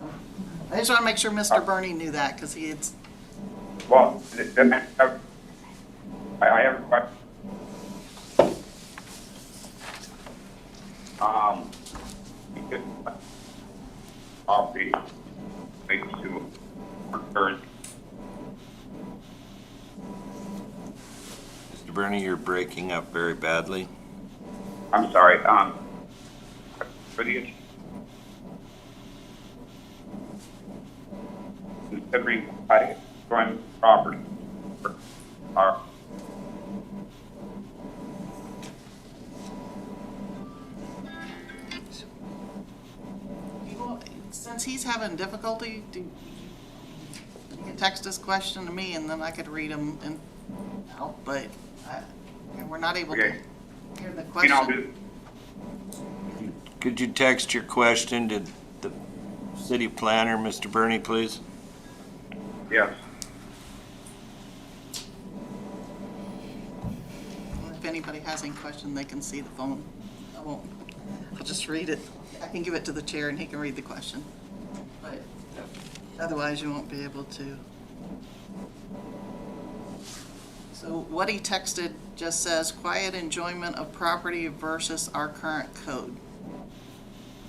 just want to make sure Mr. Bernie knew that, because he had. Well, I have a question. Property makes to return. Mr. Bernie, you're breaking up very badly. I'm sorry. For the considering I join property are. Since he's having difficulty, you can text his question to me and then I could read them and out, but we're not able to hear the question. Could you text your question to the city planner, Mr. Bernie, please? Yes. If anybody has any question, they can see the phone. I'll just read it. I can give it to the chair and he can read the question. But otherwise you won't be able to. So what he texted just says, quiet enjoyment of property versus our current code.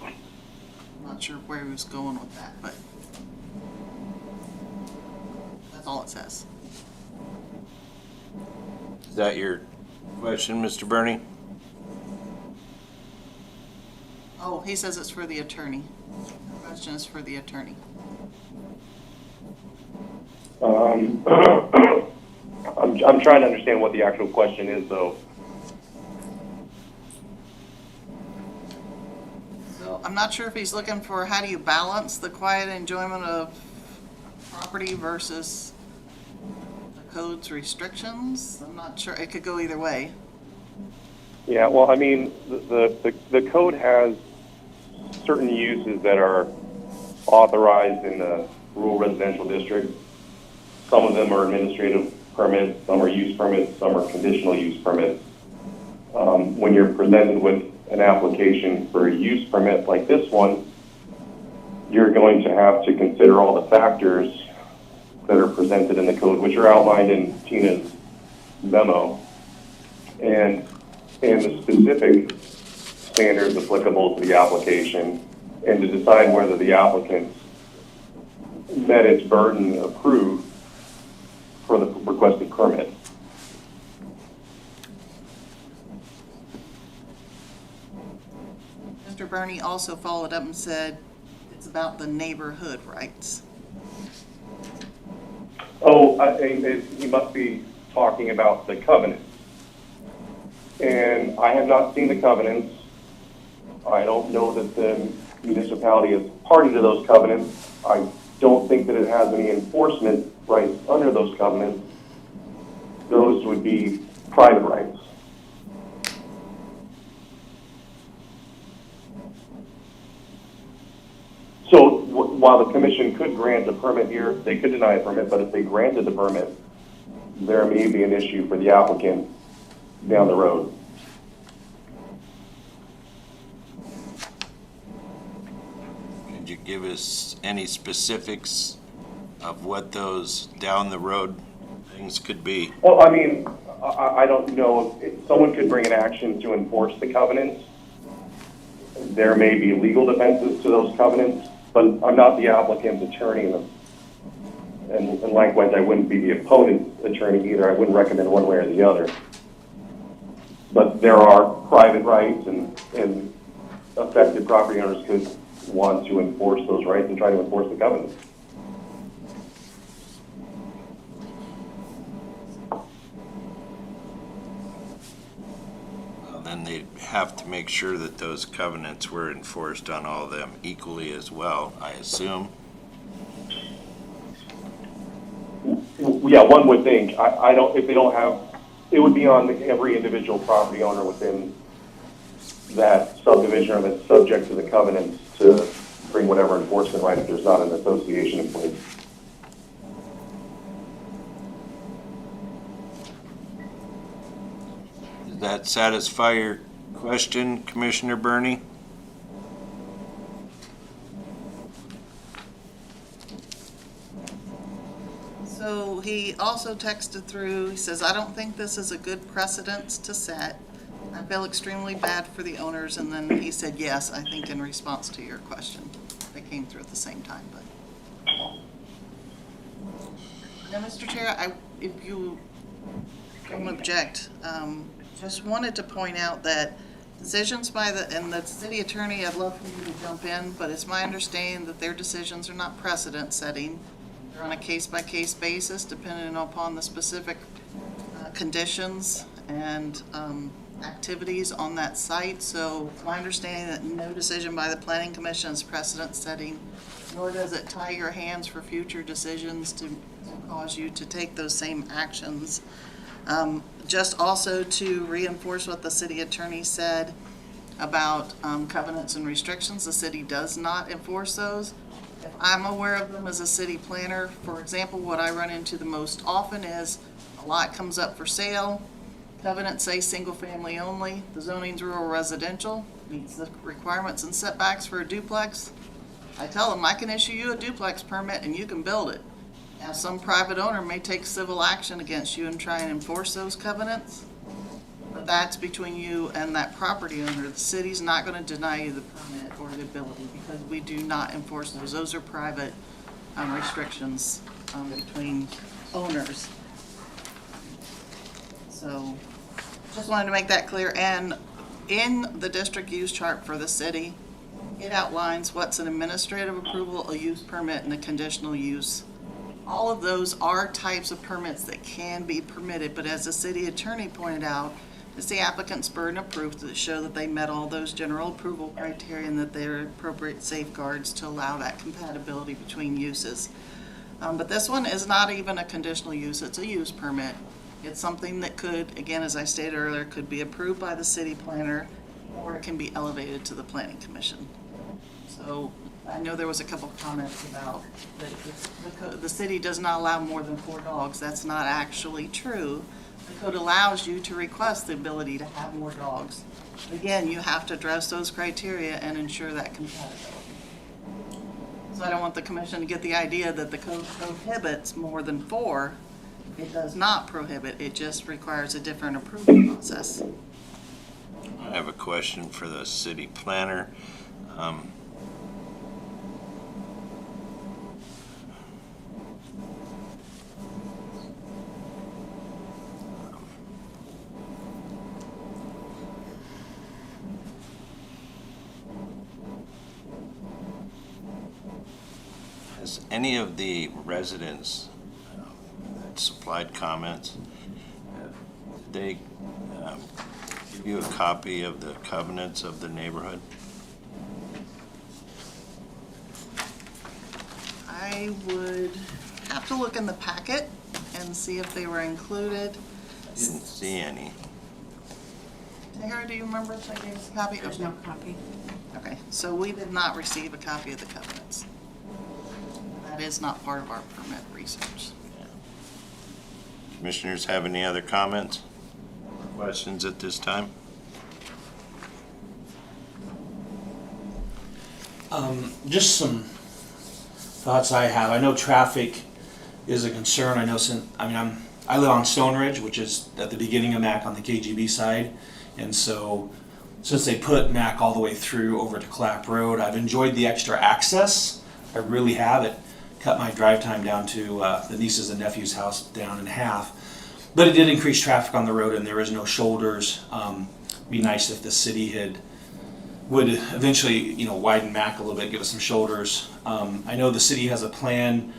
I'm not sure where he was going with that, but. all it says. Is that your question, Mr. Bernie? Oh, he says it's for the attorney. The question is for the attorney. I'm trying to understand what the actual question is, though. So I'm not sure if he's looking for how do you balance the quiet enjoyment of property versus the code's restrictions. I'm not sure. It could go either way. Yeah, well, I mean, the code has certain uses that are authorized in the rural residential district. Some of them are administrative permits, some are use permits, some are conditional use permits. When you're presented with an application for a use permit like this one, you're going to have to consider all the factors that are presented in the code, which are outlined in Tina's memo, and the specific standards applicable to the application, and to decide whether the applicant met its burden of proof for the requested permit. Mr. Bernie also followed up and said it's about the neighborhood rights. Oh, he must be talking about the covenant. And I have not seen the covenants. I don't know that the municipality is party to those covenants. I don't think that it has any enforcement rights under those covenants. Those would be private rights. So while the commission could grant a permit here, they could deny a permit, but if they granted the permit, there may be an issue for the applicant down the road. Could you give us any specifics of what those down the road things could be? Well, I mean, I don't know if someone could bring an action to enforce the covenants. There may be legal defenses to those covenants, but I'm not the applicant's attorney, and likewise, I wouldn't be the opponent's attorney either. I wouldn't recommend one way or the other. But there are private rights, and affected property owners could want to enforce those rights and try to enforce the covenants. Then they'd have to make sure that those covenants were enforced on all of them equally as well, I assume. Yeah, one would think. I don't, if they don't have, it would be on every individual property owner within that subdivision or that's subject to the covenants to bring whatever enforcement right if there's not an association in place. Does that satisfy your question, Commissioner Bernie? So he also texted through, he says, I don't think this is a good precedent to set. I feel extremely bad for the owners. And then he said, yes, I think in response to your question. They came through at the same time, but. Now, Mr. Chair, if you don't object, just wanted to point out that decisions by the city attorney, I'd love for you to jump in, but it's my understanding that their decisions are not precedent setting. They're on a case-by-case basis, depending upon the specific conditions and activities on that site. So my understanding that no decision by the Planning Commission is precedent setting, nor does it tie your hands for future decisions to cause you to take those same actions. Just also to reinforce what the city attorney said about covenants and restrictions, the city does not enforce those. If I'm aware of them as a city planner, for example, what I run into the most often is a lot comes up for sale, covenants say single family only, the zoning's rural residential, meets the requirements and setbacks for a duplex. I tell them I can issue you a duplex permit and you can build it. Now, some private owner may take civil action against you and try and enforce those covenants, but that's between you and that property owner. The city's not going to deny you the permit or the ability because we do not enforce those. Those are private restrictions between owners. So, just wanted to make that clear. And in the district use chart for the city, it outlines what's an administrative approval, a use permit, and a conditional use. All of those are types of permits that can be permitted, but as the city attorney pointed out, it's the applicant's burden of proof to show that they met all those general approval criteria and that there are appropriate safeguards to allow that compatibility between uses. But this one is not even a conditional use, it's a use permit. It's something that could, again, as I stated earlier, could be approved by the city planner, or it can be elevated to the planning commission. So I know there was a couple comments about that the city does not allow more than 4 dogs. That's not actually true. The code allows you to request the ability to have more dogs. Again, you have to address those criteria and ensure that compatibility. So I don't want the commission to get the idea that the code prohibits more than 4. It does not prohibit, it just requires a different approval process. I have a question for the city planner. Has any of the residents that supplied comments, did they give you a copy of the covenants of the neighborhood? I would have to look in the packet and see if they were included. Didn't see any. Tara, do you remember if they gave us a copy? There's no copy. Okay, so we did not receive a copy of the covenants. That is not part of our permit research. Commissioners have any other comments or questions at this time? Just some thoughts I have. I know traffic is a concern. I know I live on Stone Ridge, which is at the beginning of Mac on the KGB side, and so since they put Mac all the way through over to Clapp Road, I've enjoyed the extra access. I really have. It cut my drive time down to the nieces and nephews' house down in half. But it did increase traffic on the road, and there is no shoulders. Be nice if the city would eventually, widen Mac a little bit, give us some shoulders. I know the city has a plan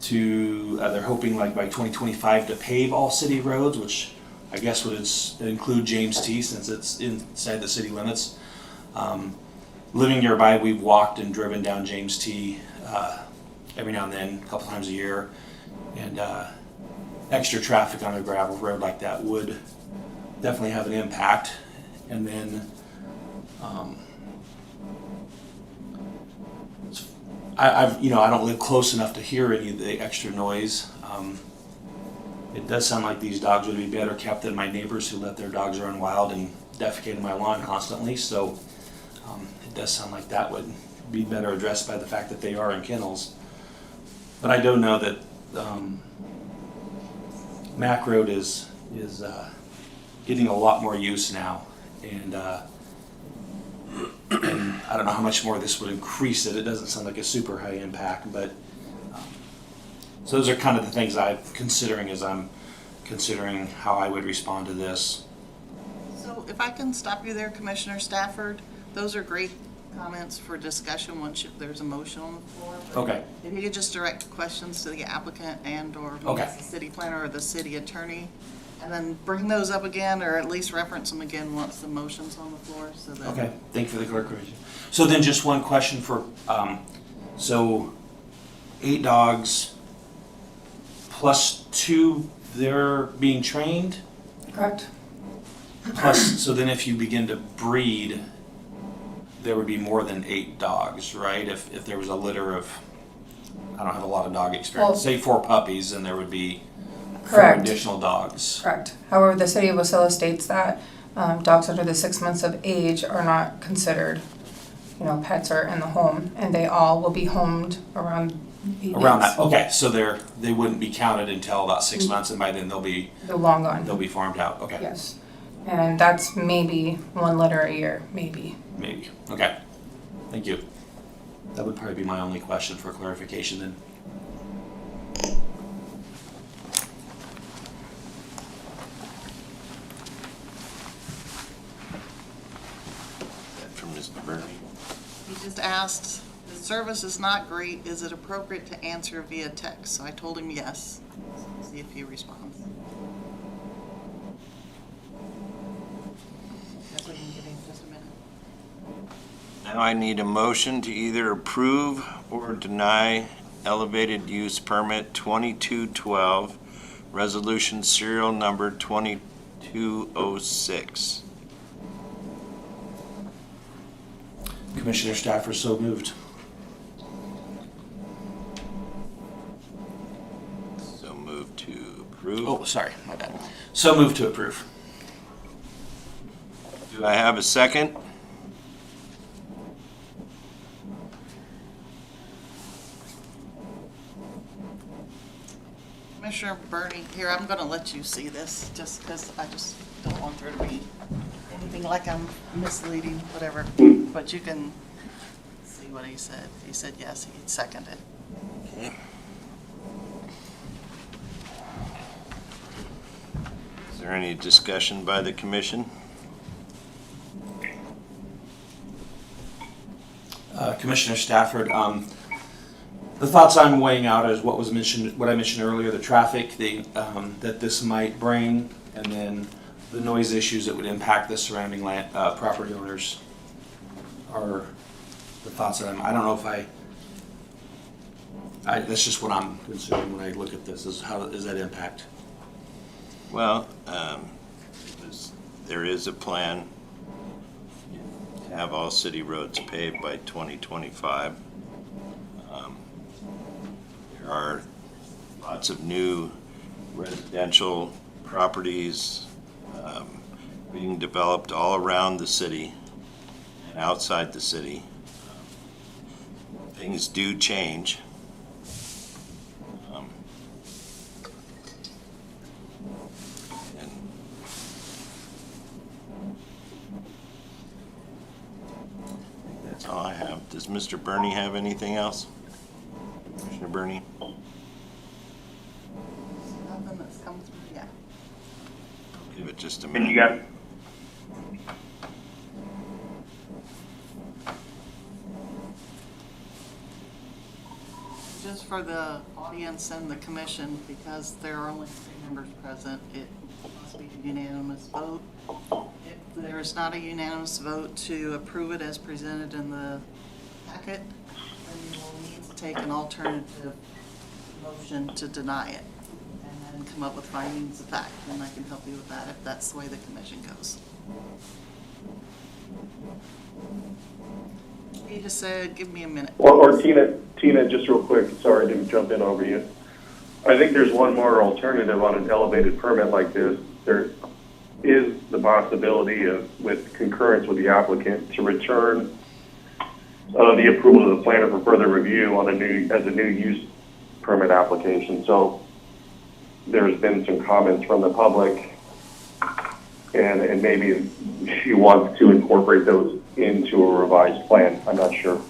to, they're hoping like by 2025 to pave all city roads, which I guess would include James T since it's inside the city limits. Living nearby, we've walked and driven down James T every now and then, a couple times a year, and extra traffic on a gravel road like that would definitely have an impact. And then I don't live close enough to hear any of the extra noise. It does sound like these dogs would be better kept than my neighbors who let their dogs run wild and defecate in my lawn constantly. So it does sound like that would be better addressed by the fact that they are in kennels. But I do know that Mac Road is getting a lot more use now, and I don't know how much more this would increase it. It doesn't sound like a super high impact, but so those are kind of the things I'm considering as I'm considering how I would respond to this. So if I can stop you there, Commissioner Stafford, those are great comments for discussion once there's a motion on the floor. Okay. If you could just direct questions to the applicant and or the city planner or the city attorney, and then bring those up again, or at least reference them again once the motion's on the floor. So that. Okay, thank you for the clarification. So then just one question for, so 8 dogs plus 2, they're being trained? Correct. Plus, so then if you begin to breed, there would be more than 8 dogs, right? If there was a litter of, I don't have a lot of dog experience, Well, say 4 puppies, then there would be 4 correct. additional dogs. Correct. However, the city of Wasilla states that dogs under the 6 months of age are not considered, pets or in the home, and they all will be homed around 8 Around days. that, okay, so they wouldn't be counted until about 6 months, and by then They're long gone. they'll be farmed out, okay. Yes. And that's maybe 1 litter a year, maybe. Maybe, okay, thank you. That would probably be my only question for clarification then. Mr. Bernie? He just asked, the service is not great, is it appropriate to answer via text? So I told him yes. See if he responds. Guess we can give him just a minute. Now I need a motion to either approve or deny elevated use permit 2212, resolution serial number 2206. Commissioner Stafford, so moved. So move to approve. Oh, sorry, my bad. So moved to approve. Do I have a second? Commissioner Bernie, here, I'm gonna let you see this, just because I just don't want there to be anything like I'm misleading, whatever. But you can see what he said. He said yes, he seconded. Okay. Is there any discussion by the commission? Commissioner Stafford, the thoughts I'm weighing out is what was mentioned, what I mentioned earlier, the traffic that this might bring, and then the noise issues that would impact the surrounding land, property owners are the thoughts that I don't know if that's just what I'm considering when I look at this, is how does that impact? Well, there is a plan to have all city roads paved by 2025. There are lots of new residential properties being developed all around the city and outside the city. Things do change. That's all I have. Does Mr. Bernie have anything else? Commissioner Bernie? Nothing that's come through yet. Give it just a And minute. you got, Just for the audience and the commission, because there are only 3 members present, it must be a unanimous vote. If there is not a unanimous vote to approve it as presented in the packet, then you will need to take an alternative motion to deny it, and then come up with findings of fact, and I can help you with that if that's the way the commission goes. He just said, give me a minute. Or Tina, just real quick, sorry to jump in over you. I think there's one more alternative on an elevated permit like this. There is the possibility of, with concurrence with the applicant, to return the approval of the planner for further review on as a new use permit application. So there's been some comments from the public, and maybe she wants to incorporate those into a revised plan. I'm not sure.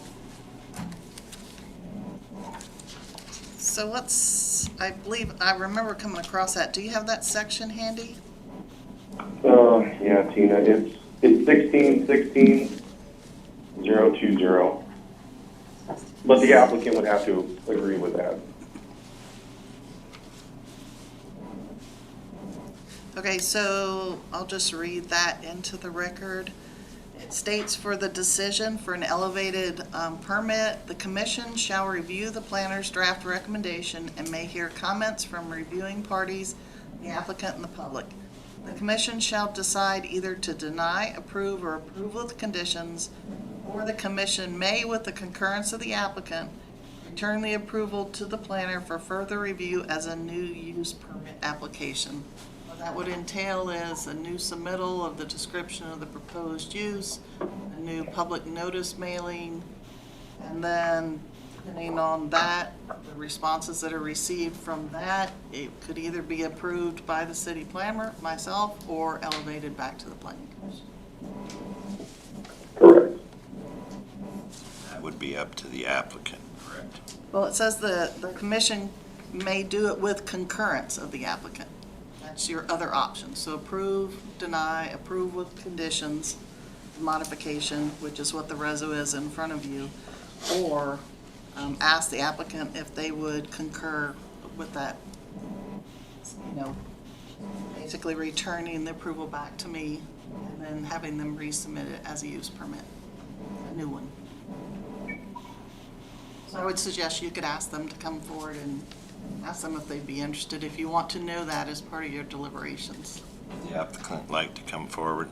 So what's, I believe, I remember coming across that. Do you have that section handy? Yeah, Tina, it's 1616-020. But the applicant would have to agree with that. Okay, so I'll just read that into the record. It states, for the decision for an elevated permit, the commission shall review the planner's draft recommendation and may hear comments from reviewing parties, the applicant, and the public. The commission shall decide either to deny, approve, or approve with conditions, or the commission may, with the concurrence of the applicant, return the approval to the planner for further review as a new use permit application. What that would entail is a new submittal of the description of the proposed use, a new public notice mailing, and then depending on that, the responses that are received from that, it could either be approved by the city planner, myself, or elevated back to the planning commission. Correct. That would be up to the applicant, correct? Well, it says the commission may do it with concurrence of the applicant. That's your other option. So approve, deny, approve with conditions. modification, which is what the Reso is in front of you, or ask the applicant if they would concur with that, you know, basically returning the approval back to me and then having them resubmit it as a use permit, a new one. So I would suggest you could ask them to come forward and ask them if they'd be interested, if you want to know that as part of your deliberations. The applicant like to come forward.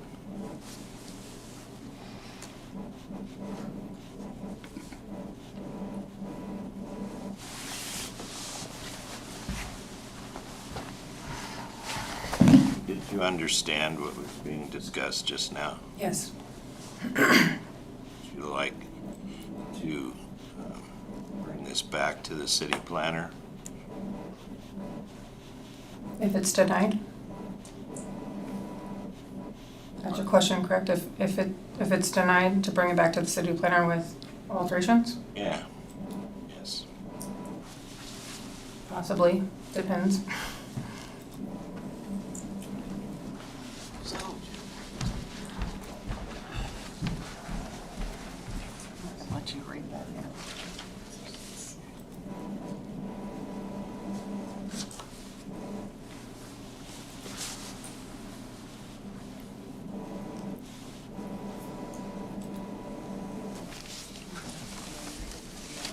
Did you understand what was being discussed just now? Yes. Would you like to bring this back to the city planner? If it's denied? That's your question, correct? If it's denied, to bring it back to the city planner with alterations? Yeah. Yes. Possibly, depends. So, let you read that in.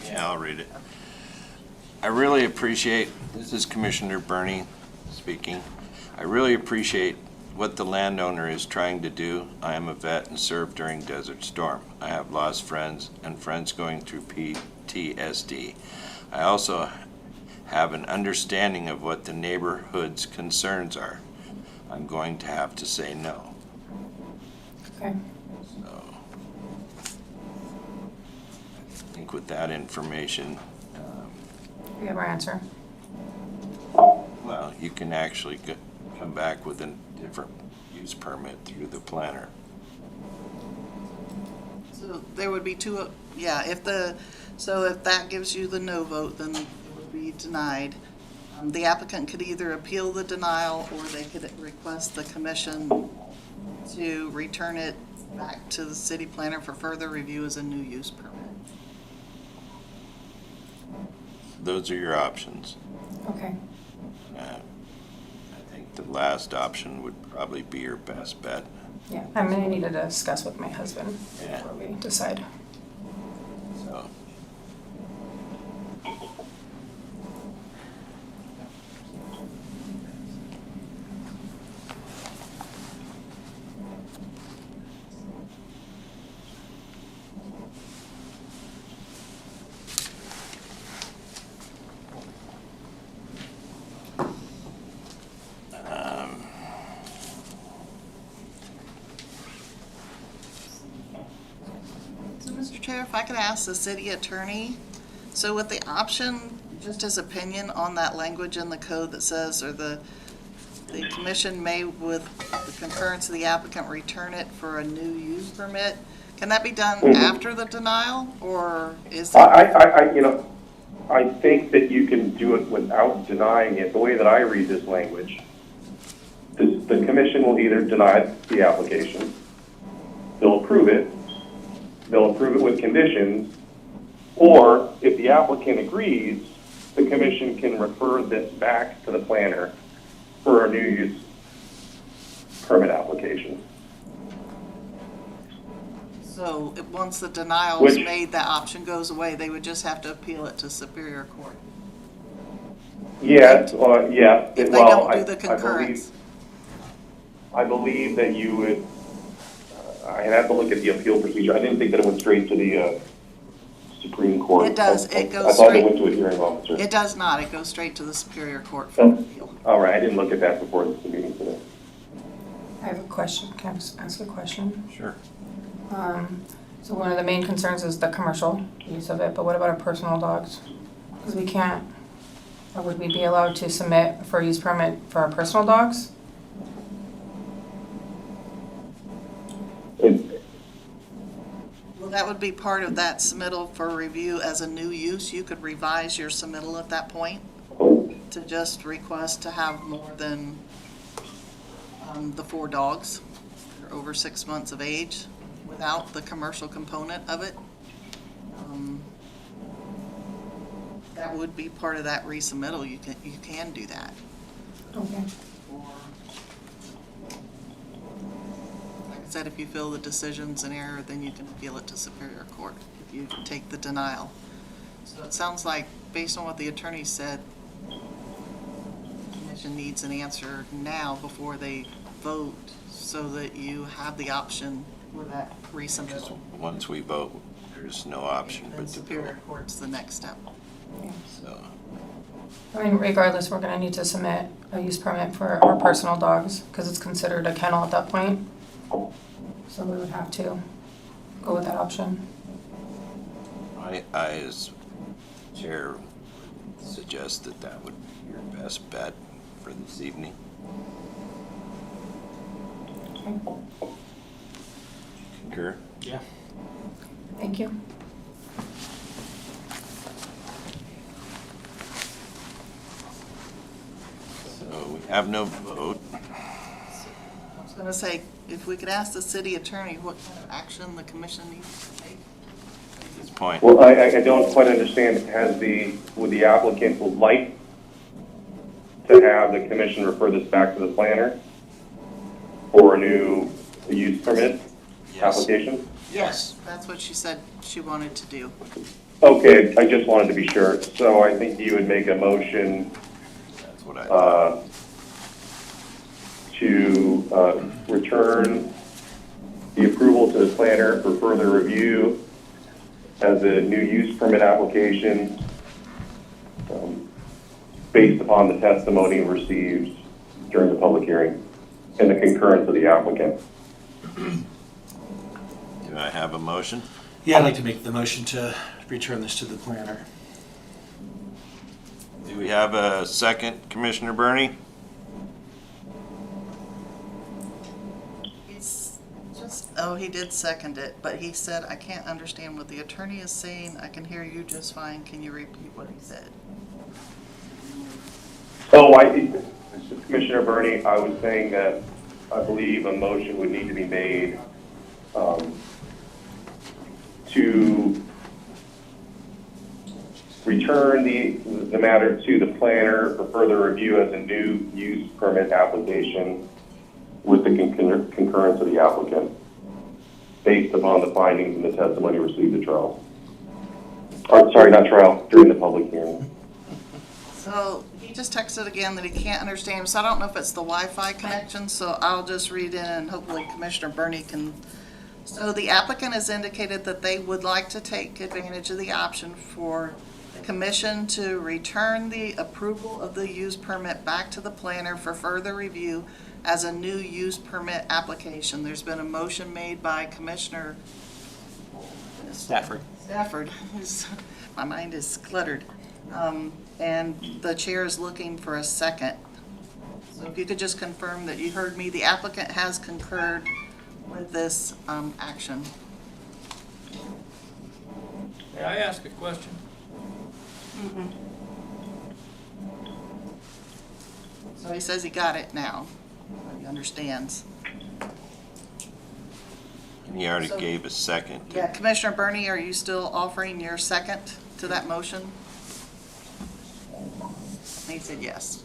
Yeah, I'll read it. I really appreciate, this is Commissioner Burney speaking. I really appreciate what the landowner is trying to do. I am a vet and served during Desert Storm. I have lost friends and friends going through PTSD. I also have an understanding of what the neighborhood's concerns are. I'm going to have to say no. Okay. So, I think with that information, We have our answer. well, you can actually come back with a different use permit through the planner. So there would be two, if that gives you the no vote, then it would be denied. The applicant could either appeal the denial, or they could request the commission to return it back to the city planner for further review as a new use permit. Those are your options. Okay. I think the last option would probably be your best bet. Yeah, I'm gonna need to discuss with my husband Yeah. before we decide. So, So, Mr. Chair, if I could ask the city attorney, so with the option, just his opinion on that language in the code that says, or the commission may, with the concurrence of the applicant, return it for a new use permit, can that be done after the denial, or is it? I think that you can do it without denying it. The way that I read this language, the commission will either deny the application, they'll approve it with conditions, or if the applicant agrees, the commission can refer this back to the planner for a new use permit application. So once the denial is made, that option goes away, they would just have to appeal it to Superior Court. Yes, If they don't do the concurrence. I believe that you would, I'd have to look at the appeal procedure. I didn't think that it went straight to the Supreme Court. It does, it goes I thought it straight. went to a hearing officer. It does not, it goes straight to the Superior Court for appeal. All right, I didn't look at that before the meeting today. I have a question. Can I just ask a question? sure. So one of the main concerns is the commercial use of it, but what about our personal dogs? Because we can't, or would we be allowed to submit for a use permit for our personal dogs? Well, that would be part of that submittal for review as a new use. You could revise your submittal at that point to just request to have more than the 4 dogs. They're over 6 months of age. without the commercial component of it. That would be part of that resubmittal. You can do that. Okay. Like I said, if you feel the decision's an error, then you can appeal it to Superior Court if you take the denial. So it sounds like, based on what the attorney said, the commission needs an answer now before they vote so that you have the option for that resubmittal. Once we vote, there's no option Then but to Superior vote. Court's the next step. So, I mean, regardless, we're gonna need to submit a use permit for our personal dogs, because it's considered a kennel at that point. So we would have to go with that option. I as chair suggest that that would be your best bet for this evening. Concur? Yeah. Thank you. So we have no vote. I was going to say, if we could ask the city attorney what kind of action the commission needs to take. At this point, Well, I don't quite understand, would the applicant would like to have the commission refer this back to the planner for a new use permit application? yes. That's what she said she wanted to do. Okay, I just wanted to be sure. So I think you would make a motion That's what I thought. to return the approval to the planner for further review as a new use permit application based upon the testimony received during the public hearing and the concurrence of the applicant. Do I have a motion? Yeah, I'd like to make the motion to return this to the planner. Do we have a second, Commissioner Burney? He's just, oh, he did second it, but he said, I can't understand what the attorney is saying. I can hear you just fine. Can you repeat what he said? Oh, Commissioner Burney, I was saying that I believe a motion would need to be made to return the matter to the planner for further review as a new use permit application with the concurrence of the applicant, based upon the findings and the testimony received at trial. Or, sorry, not trial, during the public hearing. So he just texted again that he can't understand, so I don't know if it's the Wi-Fi connection, so I'll just read in and hopefully Commissioner Burney can. So the applicant has indicated that they would like to take advantage of the option for the commission to return the approval of the use permit back to the planner for further review as a new use permit application. There's been a motion made by Commissioner Stafford. My mind is cluttered. And the chair is looking for a second. So if you could just confirm that you heard me, the applicant has concurred with this action. May I ask a question? So he says he got it now. He understands. And he already So- gave a second. Yeah, Commissioner Burney, are you still offering your second to that motion? He said yes.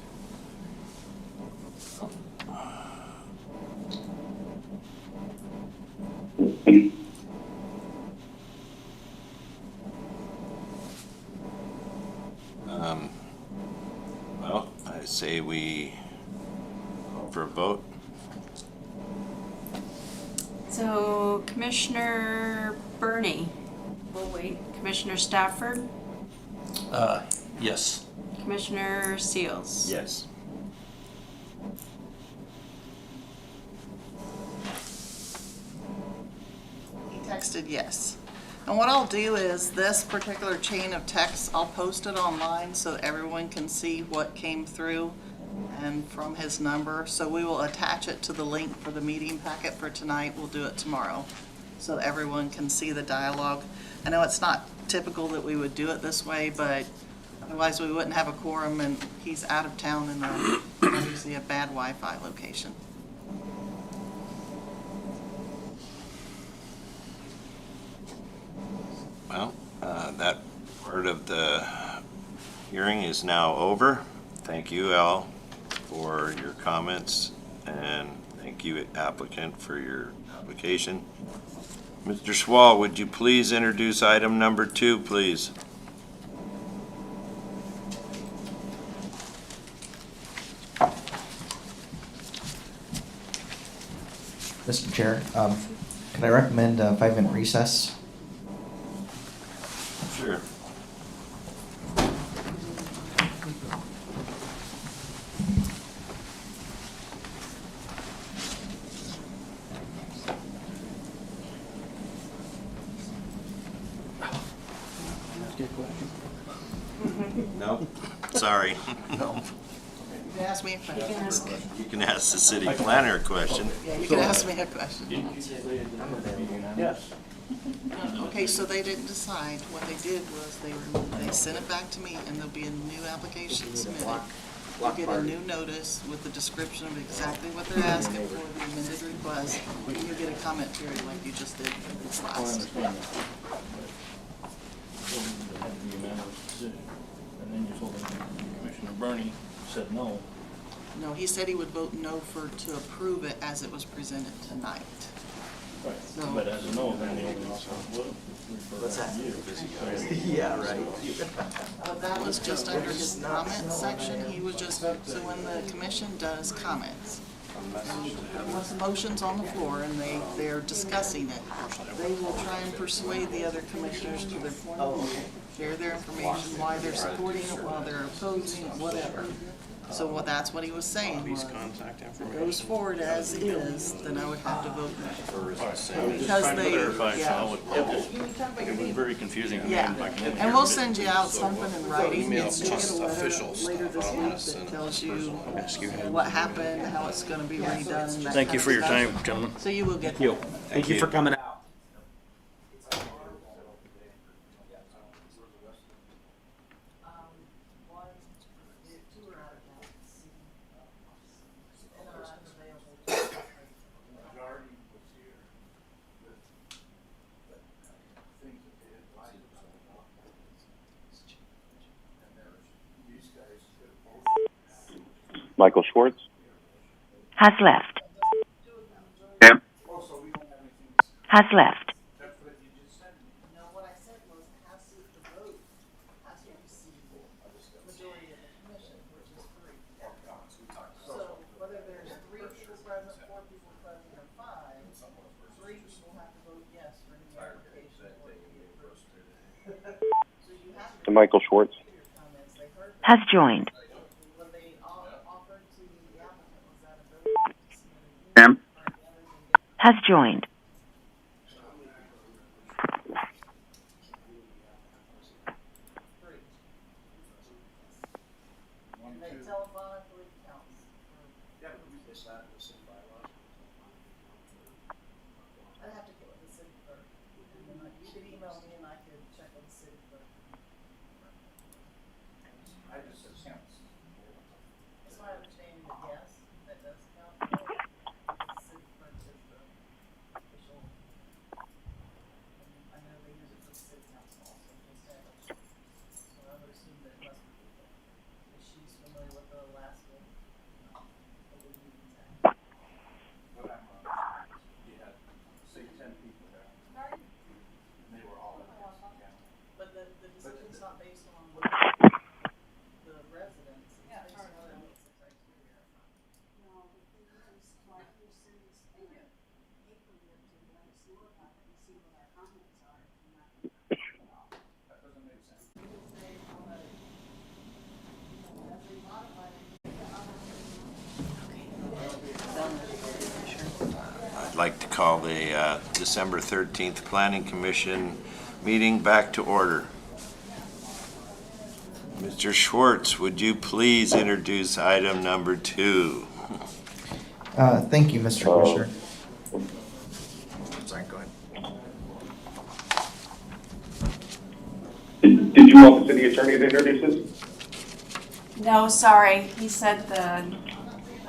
Well, I say we call for a vote. So Commissioner Burney, we'll wait. Commissioner Stafford, Yes. Commissioner Seals. Yes. He texted yes. And what I'll do is this particular chain of text, I'll post it online so everyone can see what came through and from his number. So we will attach it to the link for the meeting packet for tonight. We'll do it tomorrow so everyone can see the dialogue. I know it's not typical that we would do it this way, but otherwise we wouldn't have a quorum and he's out of town in obviously a bad Wi-Fi location. of the hearing is now over. Thank you, Al, for your comments, and thank you, applicant, for your application. Mr. Schwal, would you please introduce item number 2, please? Mr. Chair, can I recommend a 5-minute recess? Sure. No? Sorry. No. You can ask me a question. You can ask the city planner a question. Yeah, you can ask me a question. Yes. Okay, so they didn't decide. What they did was they sent it back to me, and there'll be a new application submitted. You'll get a new notice with the description of exactly what they're asking for, the amended request, and you'll get a comment period like you just did this last. And then you told them Commissioner Burney said no. No, he said he would vote no to approve it as it was presented tonight. Right. So- But as a no, then the only option would refer to you. Yeah, right. That was just under his comment section. He was just, so when the commission does comments, once the motion's on the floor and they're discussing it, they will try and persuade the other commissioners to their point of view, share their information, why they're supporting it, why they're opposing it, whatever. So that's what he was saying was, if it goes forward as is, then I would have to vote no. Because they, yeah. It was very confusing. Yeah, and we'll send you out something in writing. You'll get a letter later this week that tells you what happened, how it's gonna be redone. that Thank you kind for of your stuff. time, gentlemen. So you will get. Thank you. Thank you for coming out. Michael Schwartz. Has left. Tim? Has left. No, what I said was has to the vote, has to receive the majority of the commission, which is 3. So whether there's 3 people present, 4 people present, or 5, 3 people have to vote yes for any application or to be approved. So you have to Michael Schwartz. your comments. They heard Has joined. what they offered to the applicant was that a vote. Tim? Has joined. And they telephonically counts. I'd have to get with the city clerk. And then you could email me and I could check with the city clerk. It's my understanding that yes, that does count. The city clerk is the official. I know they use it for the city council also, just to have it. So I would assume that it must be legal. If she's familiar with the last one. Of the meetings act. But the decision's not based on the residents, it's based on whether it meets the criteria. I'd like to call the December 13th Planning Commission meeting back to order. Mr. Schwartz, would you please introduce item number 2? Thank you, Mr. Commissioner. Sorry, go ahead. Did you want the city attorney to introduce this? No, sorry, he said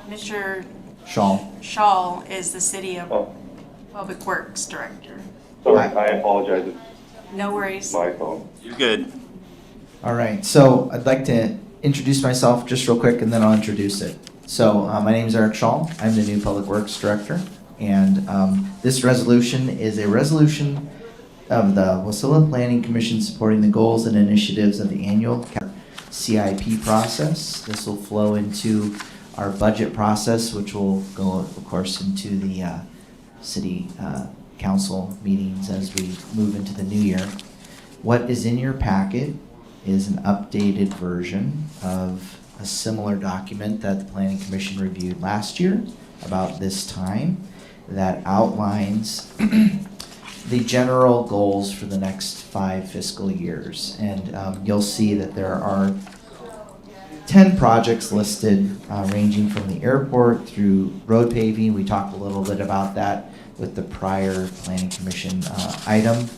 Mr. Shaw is the City of Public Works Director. Sorry, I apologize. No worries. It's my phone. You're good. All right, so I'd like to introduce myself just real quick and then I'll introduce it. So my name is Eric Schall. I'm the new Public Works Director. And this resolution is a resolution of the Wasilla Planning Commission supporting the goals and initiatives of the annual CIP process. This will flow into our budget process, which will go, of course, into the city council meetings as we move into the new year. What is in your packet is an updated version of a similar document that the Planning Commission reviewed last year about this time that outlines the general goals for the next 5 fiscal years. And you'll see that there are 10 projects listed ranging from the airport through road paving. We talked a little bit about that with the prior Planning Commission item.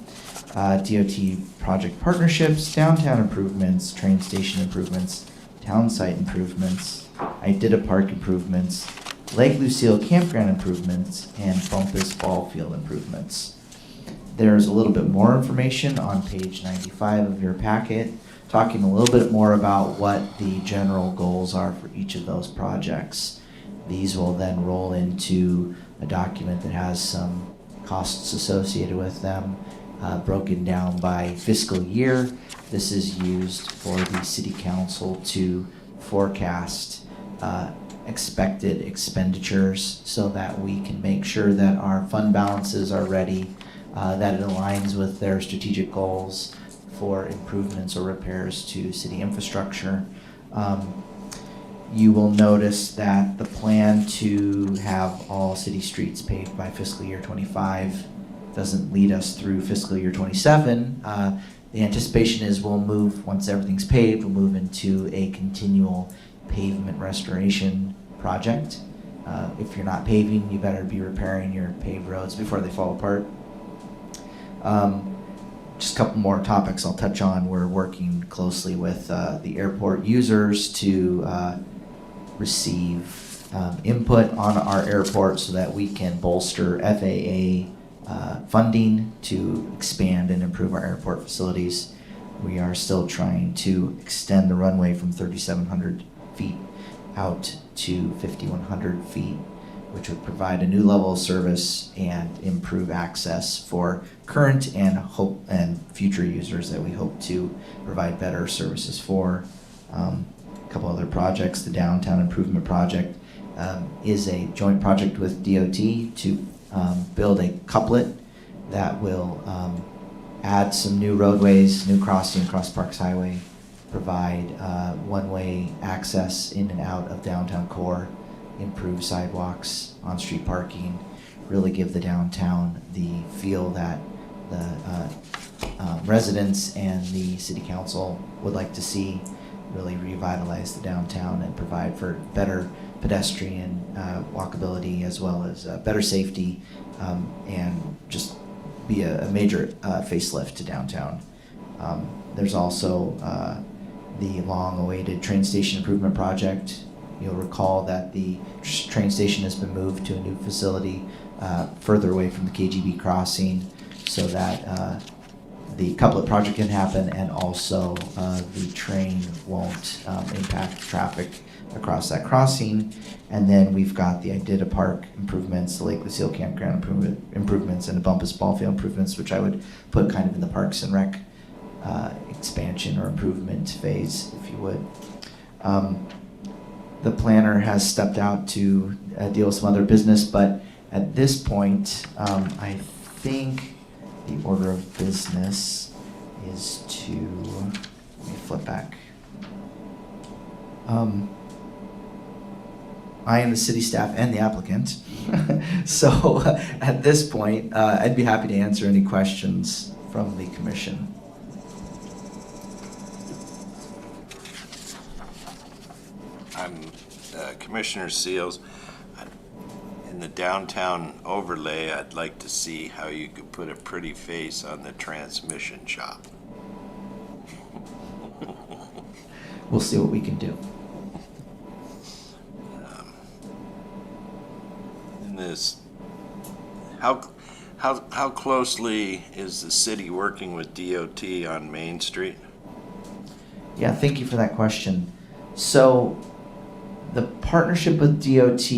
DOT project partnerships, downtown improvements, train station improvements, town site improvements, Idita Park improvements, Lake Lucille campground improvements, and Bumpus Ball Field improvements. There's a little bit more information on page 95 of your packet, talking a little bit more about what the general goals are for each of those projects. These will then roll into a document that has some costs associated with them, broken down by fiscal year. This is used for the city council to forecast expected expenditures so that we can make sure that our fund balances are ready, that it aligns with their strategic goals for improvements or repairs to city infrastructure. You will notice that the plan to have all city streets paved by fiscal year 25 doesn't lead us through fiscal year 27. The anticipation is we'll move, once everything's paved, we'll move into a continual pavement restoration project. If you're not paving, you better be repairing your paved roads before they fall apart. Just a couple more topics I'll touch on. We're working closely with the airport users to receive input on our airport so that we can bolster FAA funding to expand and improve our airport facilities. We are still trying to extend the runway from 3,700 feet out to 5,100 feet, which would provide a new level of service and improve access for current and future users that we hope to provide better services for. A couple other projects. The downtown improvement project is a joint project with DOT to build a couplet that will add some new roadways, new crossing across Parks Highway, provide one-way access in and out of downtown core, improve sidewalks, on-street parking, really give the downtown the feel that the residents and the city council would like to see, really revitalize the downtown and provide for better pedestrian walkability as well as better safety and just be a major facelift to downtown. There's also the long-awaited train station improvement project. You'll recall that the train station has been moved to a new facility further away from the KGB crossing so that the couplet project can happen and also the train won't impact traffic across that crossing. And then we've got the Idita Park improvements, the Lake Lucille campground improvements, and the Bumpus Ball Field improvements, which I would put kind of in the Parks and Rec expansion or improvement phase, if you would. The planner has stepped out to deal with some other business, but at this point, I think the order of business is to, let me flip back. I am the city staff and the applicant. So at this point, I'd be happy to answer any questions from the commission. I'm Commissioner Seals. In the downtown overlay, I'd like to see how you could put a pretty face on the transmission shop. We'll see what we can do. In this, how closely is the city working with DOT on Main Street? Yeah, thank you for that question. So the partnership with DOT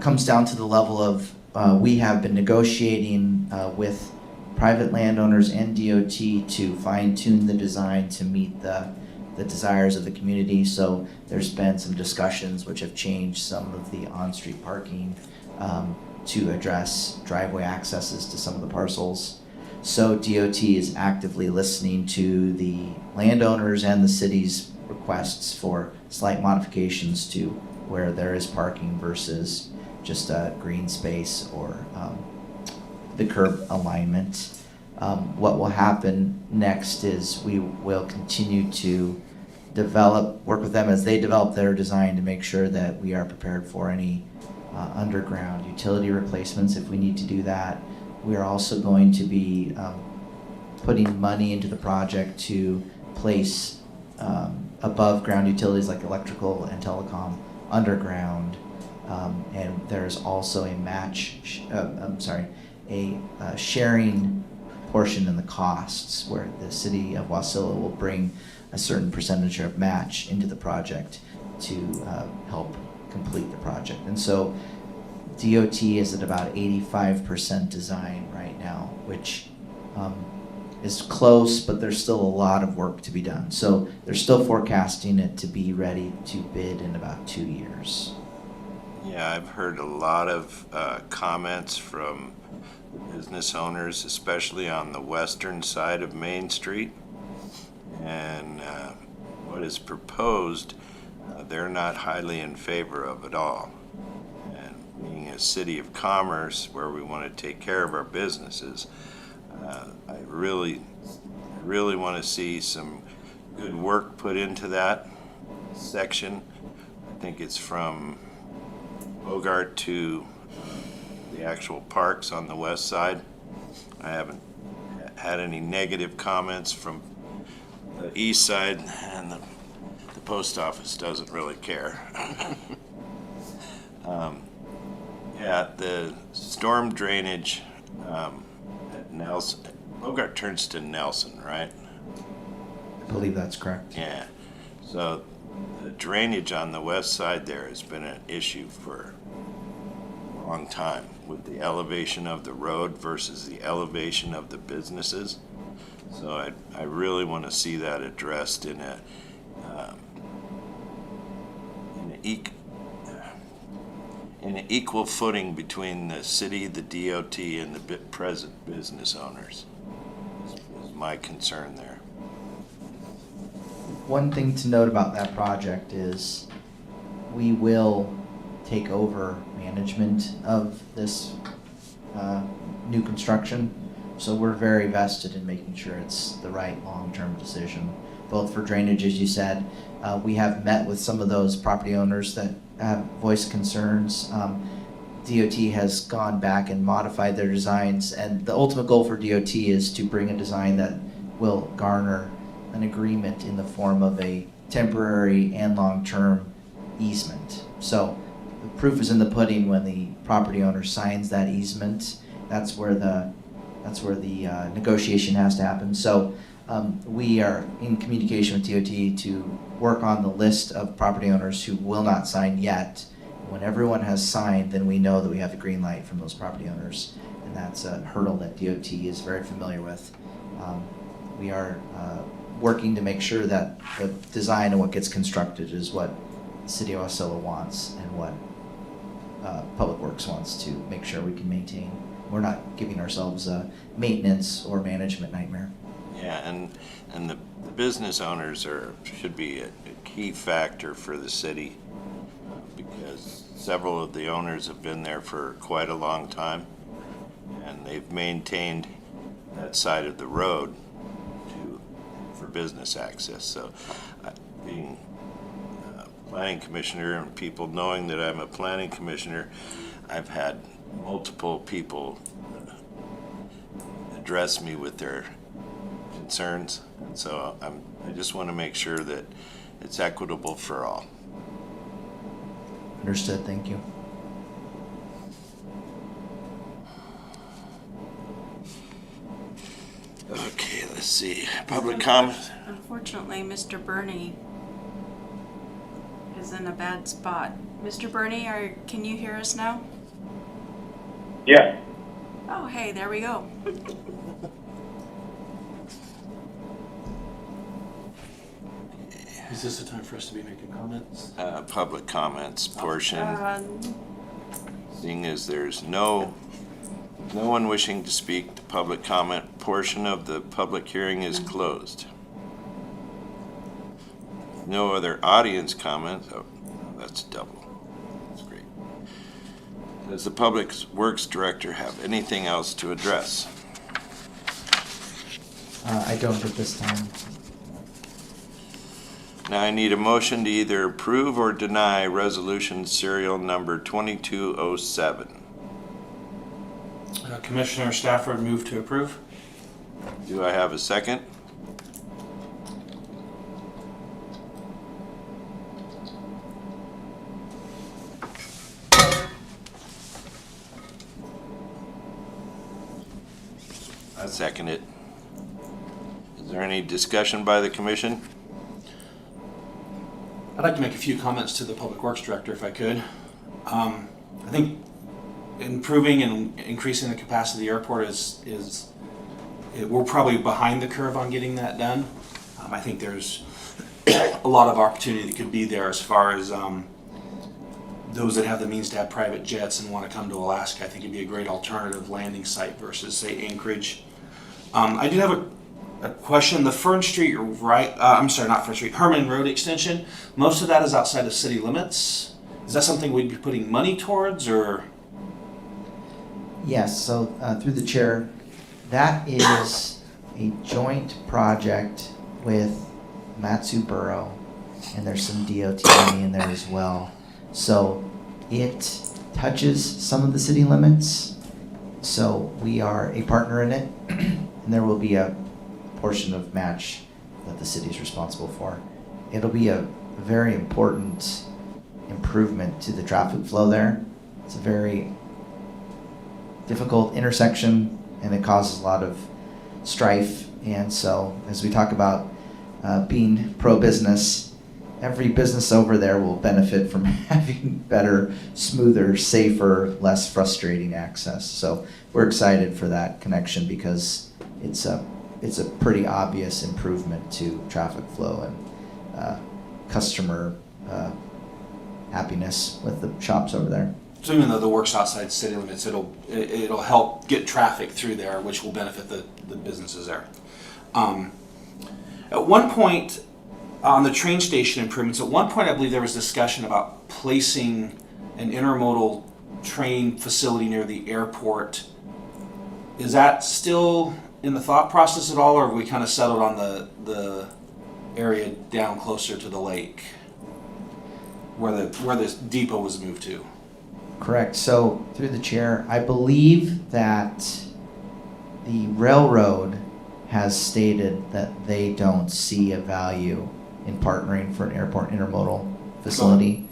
comes down to the level of we have been negotiating with private landowners and DOT to fine-tune the design to meet the desires of the community. So there's been some discussions which have changed some of the on-street parking to address driveway accesses to some of the parcels. So DOT is actively listening to the landowners and the city's requests for slight modifications to where there is parking versus just a green space or the curb alignment. What will happen next is we will continue to work with them as they develop their design to make sure that we are prepared for any underground utility replacements if we need to do that. We are also going to be putting money into the project to place above ground utilities like electrical and telecom underground. And there's also a sharing portion in the costs where the city of Wasilla will bring a certain percentage of match into the project to help complete the project. And so DOT is at about 85% design right now, which is close, but there's still a lot of work to be done. So they're still forecasting it to be ready to bid in about 2 years. Yeah, I've heard a lot of comments from business owners, especially on the western side of Main Street. And what is proposed, they're not highly in favor of at all. And being a city of commerce where we want to take care of our businesses, I really want to see some good work put into that section. I think it's from Bogart to the actual parks on the west side. I haven't had any negative comments from the east side, and the post office doesn't really care. Yeah, the storm drainage at Nelson, Bogart turns to Nelson, right? I believe that's correct. Yeah, so the drainage on the west side there has been an issue for a long time with the elevation of the road versus the elevation of the businesses. So I really want to see that addressed in an equal footing between the city, the DOT, and the present business owners. Is my concern there. One thing to note about that project is we will take over management of this new construction. So we're very vested in making sure it's the right long-term decision, both for drainage, as you said. We have met with some of those property owners that have voiced concerns. DOT has gone back and modified their designs, and the ultimate goal for DOT is to bring a design that will garner an agreement in the form of a temporary and long-term easement. So the proof is in the pudding when the property owner signs that easement. That's where the negotiation has to happen. So we are in communication with DOT to work on the list of property owners who will not sign yet. When everyone has signed, then we know that we have the green light from those property owners, and that's a hurdle that DOT is very familiar with. We are working to make sure that the design and what gets constructed is what the City of Wasilla wants and what Public Works wants to make sure we can maintain. We're not giving ourselves a maintenance or management nightmare. Yeah, and the business owners should be a key factor for the city because several of the owners have been there for quite a long time, and they've maintained that side of the road for business access. So being a planning commissioner and people knowing that I'm a planning commissioner, I've had multiple people address me with their concerns. So I just want to make sure that it's equitable for all. Understood, thank you. Okay, let's Let's see, public comment? Unfortunately, Mr. Burney is in a bad spot. Mr. Burney, can you hear us now? Yeah. Oh, hey, there we go. Is this the time for us to be making comments? Public comments portion. Seeing as there's no one wishing to speak, the public comment portion of the public hearing is closed. No other audience comments. Oh, that's double. That's great. Does the Public Works Director have anything else to address? I don't at this time. Now I need a motion to either approve or deny resolution serial number 2207. Commissioner Stafford move to approve. Do I have a second? I second it. Is there any discussion by the commission? I'd like to make a few comments to the Public Works Director if I could. I think improving and increasing the capacity of the airport we're probably behind the curve on getting that done. I think there's a lot of opportunity that could be there as far as those that have the means to have private jets and want to come to Alaska. I think it'd be a great alternative landing site versus, say, Anchorage. I do have a question. The Fern Street, I'm sorry, not Fern Street, Herman Road extension, most of that is outside of city limits. Is that something we'd be putting money towards, or? Yes, so through the chair, that is a joint project with Borough, and there's some DOT money in there as well. So it touches some of the city limits, so we are a partner in it, and there will be a portion of match that the city is responsible for. It'll be a very important improvement to the traffic flow there. It's a very difficult intersection, and it causes a lot of strife. And so as we talk about being pro-business, every business over there will benefit from having better, smoother, safer, less frustrating access. So we're excited for that connection because it's a pretty obvious improvement to traffic flow and customer happiness with the shops over there. So even though the work's outside city limits, it'll help get traffic through there, which will benefit the businesses there. At one point, on the train station improvements, at one point I believe there was discussion about placing an intermodal train facility near the airport. Is that still in the thought process at all, or have we kind of settled on the area down closer to the lake where the depot was moved to? Correct. So through the chair, I believe that the railroad has stated that they don't see a value in partnering for an airport intermodal facility.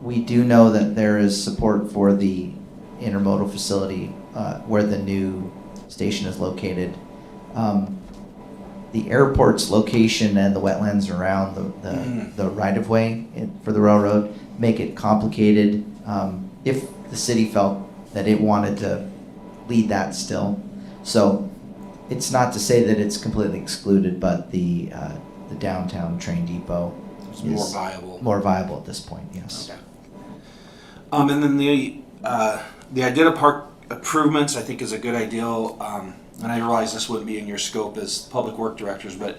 We do know that there is support for the intermodal facility where the new station is located. The airport's location and the wetlands around the right-of-way for the railroad make it complicated. If the city felt that it wanted to lead that still. So it's not to say that it's completely excluded, but the downtown train depot It's is more viable. more viable at this point, yes. Okay. And then the Idea Park improvements I think is a good idea. And I realize this wouldn't be in your scope as public work directors, but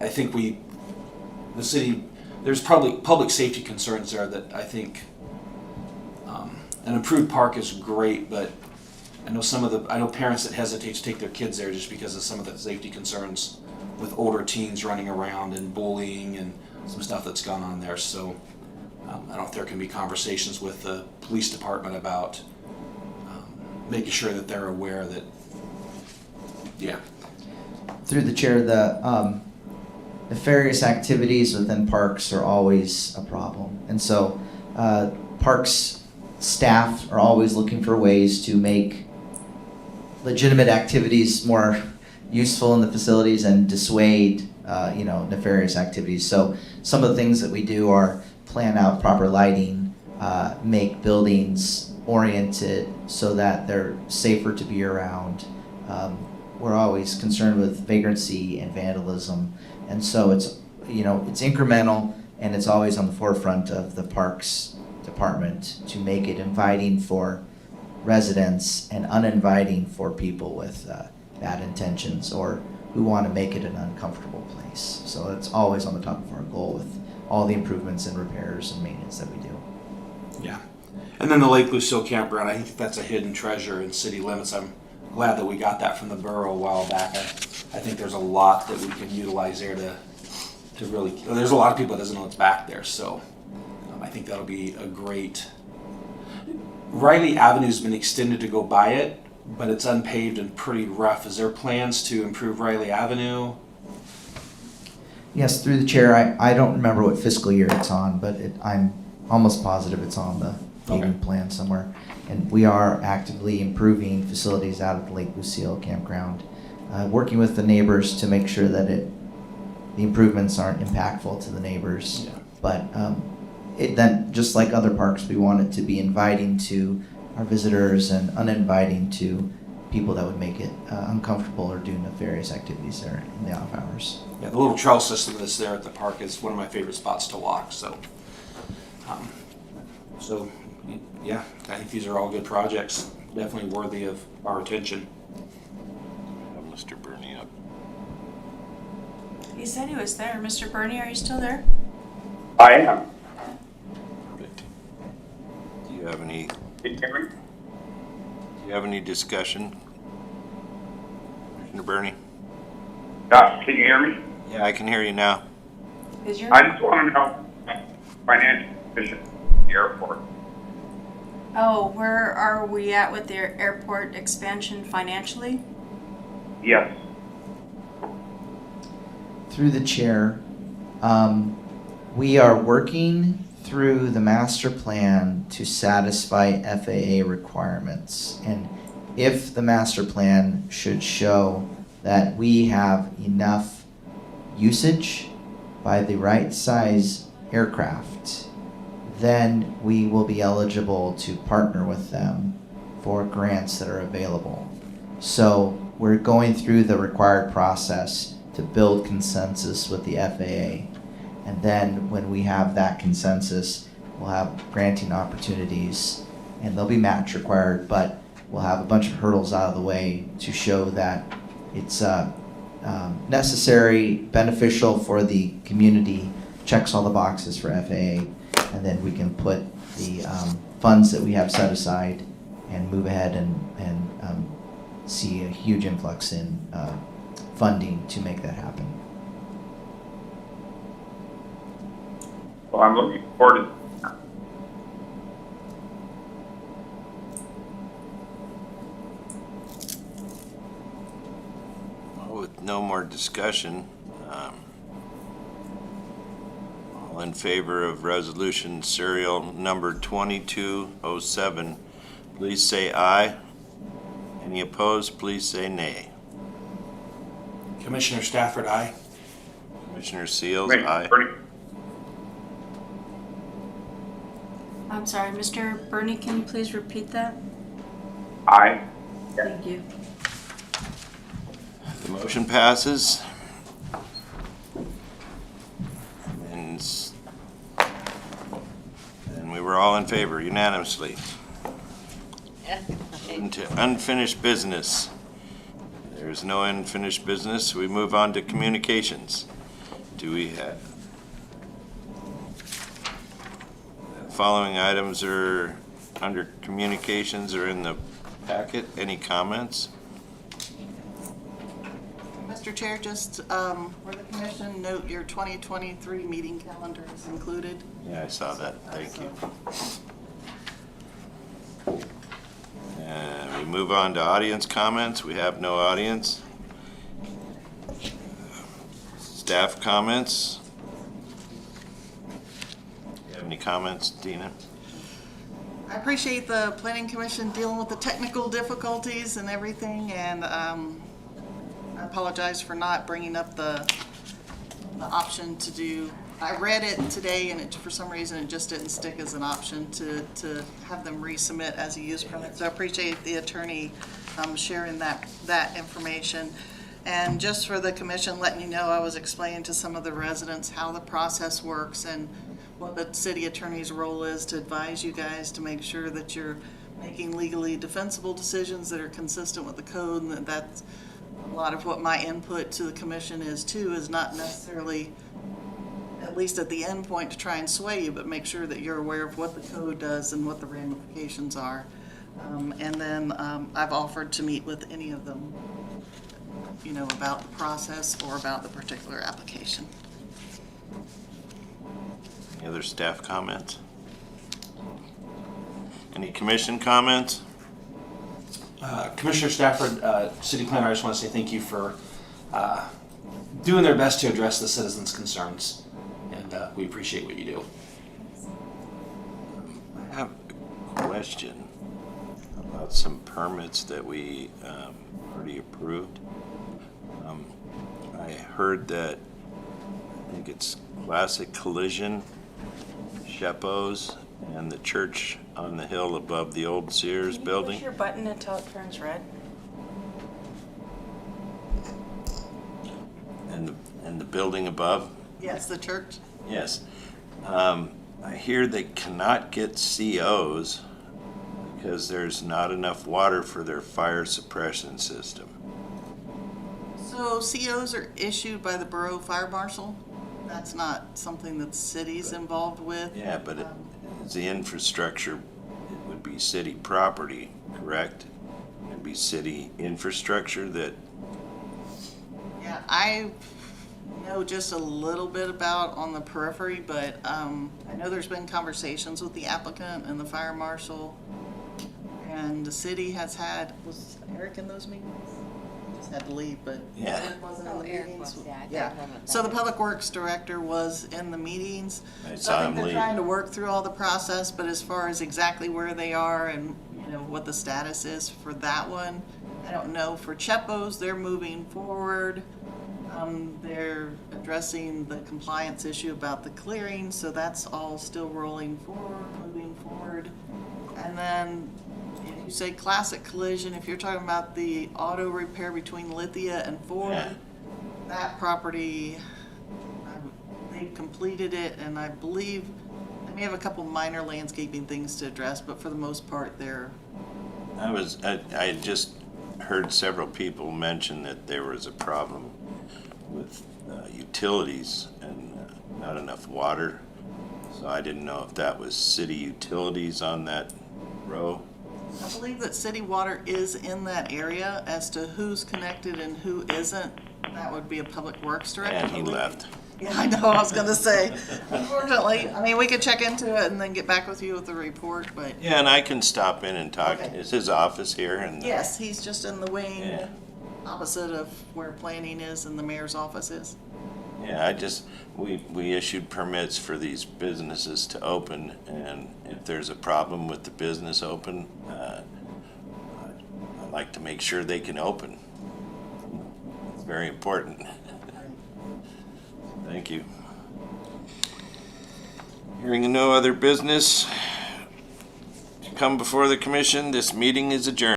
I think the city, there's probably public safety concerns there that I think an improved park is great, but I know parents that hesitate to take their kids there just because of some of the safety concerns with older teens running around and bullying and some stuff that's gone on there. So I don't know if there can be conversations with the police department about making sure that they're aware that, yeah. Through the chair, the nefarious activities within parks are always a problem. And so parks staff are always looking for ways to make legitimate activities more, useful in the facilities and dissuade, nefarious activities. So some of the things that we do are plan out proper lighting, make buildings oriented so that they're safer to be around. We're always concerned with vagrancy and vandalism, and so it's incremental, and it's always on the forefront of the Parks Department to make it inviting for residents and uninviting for people with bad intentions or who want to make it an uncomfortable place. So it's always on the top of our goal with all the improvements and repairs and maintenance that we do. Yeah. And then the Lake Lucille campground, I think that's a hidden treasure in city limits. I'm glad that we got that from the borough a while back. I think there's a lot that we can utilize there to really, there's a lot of people that doesn't know it's back there, so I think that'll be a great. Riley Avenue's been extended to go by it, but it's unpaved and pretty rough. Is there plans to improve Riley Avenue? Yes, through the chair, I don't remember what fiscal year it's on, but I'm almost positive it's on the paving plan somewhere. And we are actively improving facilities out at the Lake Lucille campground, working with the neighbors to make sure that the improvements aren't impactful to the neighbors. Yeah. But then, just like other parks, we want it to be inviting to our visitors and uninviting to people that would make it uncomfortable or do nefarious activities there in the off hours. Yeah, the little trail system that's there at the park is one of my favorite spots to walk. So, yeah, I think these are all good projects. Definitely worthy of our attention. Mr. Burney up. He said he was there. Mr. Burney, are you still there? I am. Do you have any? Can you hear me? Do you have any discussion, Commissioner Burney? Can you hear me? Yeah, I can hear you now. I just want to know financial position at the airport. Oh, where are we at with the airport expansion financially? Yes. Through the chair, we are working through the master plan to satisfy FAA requirements. And if the master plan should show that we have enough usage by the right size aircraft, then we will be eligible to partner with them for grants that are available. So we're going through the required process to build consensus with the FAA. And then when we have that consensus, we'll have granting opportunities, and there'll be match required, but we'll have a bunch of hurdles out of the way to show that it's necessary, beneficial for the community, checks all the boxes for FAA, and then we can put the funds that we have set aside and move ahead and see a huge influx in funding to make that happen. Well, I'm looking forward to With no more discussion, all in favor of resolution serial number 2207, please say aye. Any opposed, please say nay. Commissioner Stafford, aye. Commissioner Seals, aye. I'm sorry, Mr. Burney, can you please repeat that? Aye. Thank you. The motion passes. And we were all in favor unanimously. Into unfinished business. There's no unfinished business. We move on to communications. Do we have? The following items are under communications or in the packet. Any comments? Mr. Chair, just for the commission, note your 2023 meeting calendar is included. Yeah, I saw that. Thank you. And we move on to audience comments. We have no audience. Staff comments. Do you have any comments, Dina? I appreciate the planning commission dealing with the technical difficulties and everything, and I apologize for not bringing up the option to do, I read it today and for some reason it just didn't stick as an option to have them resubmit as a use permit. So I appreciate the attorney sharing that information. And just for the commission, letting you know, I was explaining to some of the residents how the process works and what the city attorney's role is to advise you guys to make sure that you're making legally defensible decisions that are consistent with the code, and that's a lot of what my input to the commission is too, is not necessarily, at least at the end point, to try and sway you, but make sure that you're aware of what the code does and what the ramifications are. And then I've offered to meet with any of them, you know, about the process or about the particular application. Any other staff comments? Any commission comments? Commissioner Stafford, City Planner, I just want to say thank you for doing their best to address the citizens' concerns, and we appreciate what you do. I have a question about some permits that we already approved. I heard that, I think it's Classic Collision, Sheppo's, and the church on the hill above the old Sears building. Push your button until it turns red. And the building above? Yes, the church. Yes. I hear they cannot get COs because there's not enough water for their fire suppression system. So COs are issued by the Borough Fire Marshal. That's not something that the city's involved with. Yeah, but it's the infrastructure, it would be city property, correct? It'd be city infrastructure that, Yeah, I know just a little bit about on the periphery, but I know there's been conversations with the applicant and the fire marshal, and the city has had, was Eric in those meetings? Just had to leave, but Yeah. Eric wasn't in the Eric meetings. was, yeah, I Yeah, don't remember so the that. public works director was in the meetings. I So saw I him think they're leave. trying to work through all the process, but as far as exactly where they are and, you know, what the status is for that one, I don't know. For Cheppo's, they're moving forward. They're addressing the compliance issue about the clearing, so that's all still rolling forward, moving forward. And then if you say Classic Collision, if you're talking about the auto repair between Lithia and Ford, Yeah. that property, they've completed it, and I believe they may have a couple minor landscaping things to address, but for the most part, they're, I just heard several people mention that there was a problem with utilities and not enough water. So I didn't know if that was city utilities on that row. I believe that city water is in that area. As to who's connected and who isn't, that would be a public works director. And he left. Yeah, I know, I was gonna say. Unfortunately, I mean, we could check into it and then get back with you with the report, but Yeah, and I can stop in and talk. Okay. Is his office here? And yes, he's just in the wing Yeah. opposite of where planning is and the mayor's office is. Yeah, we issued permits for these businesses to open, and if there's a problem with the business open, I'd like to make sure they can open. It's very important. Thank you. Hearing no other business to come before the commission, this meeting is adjourned.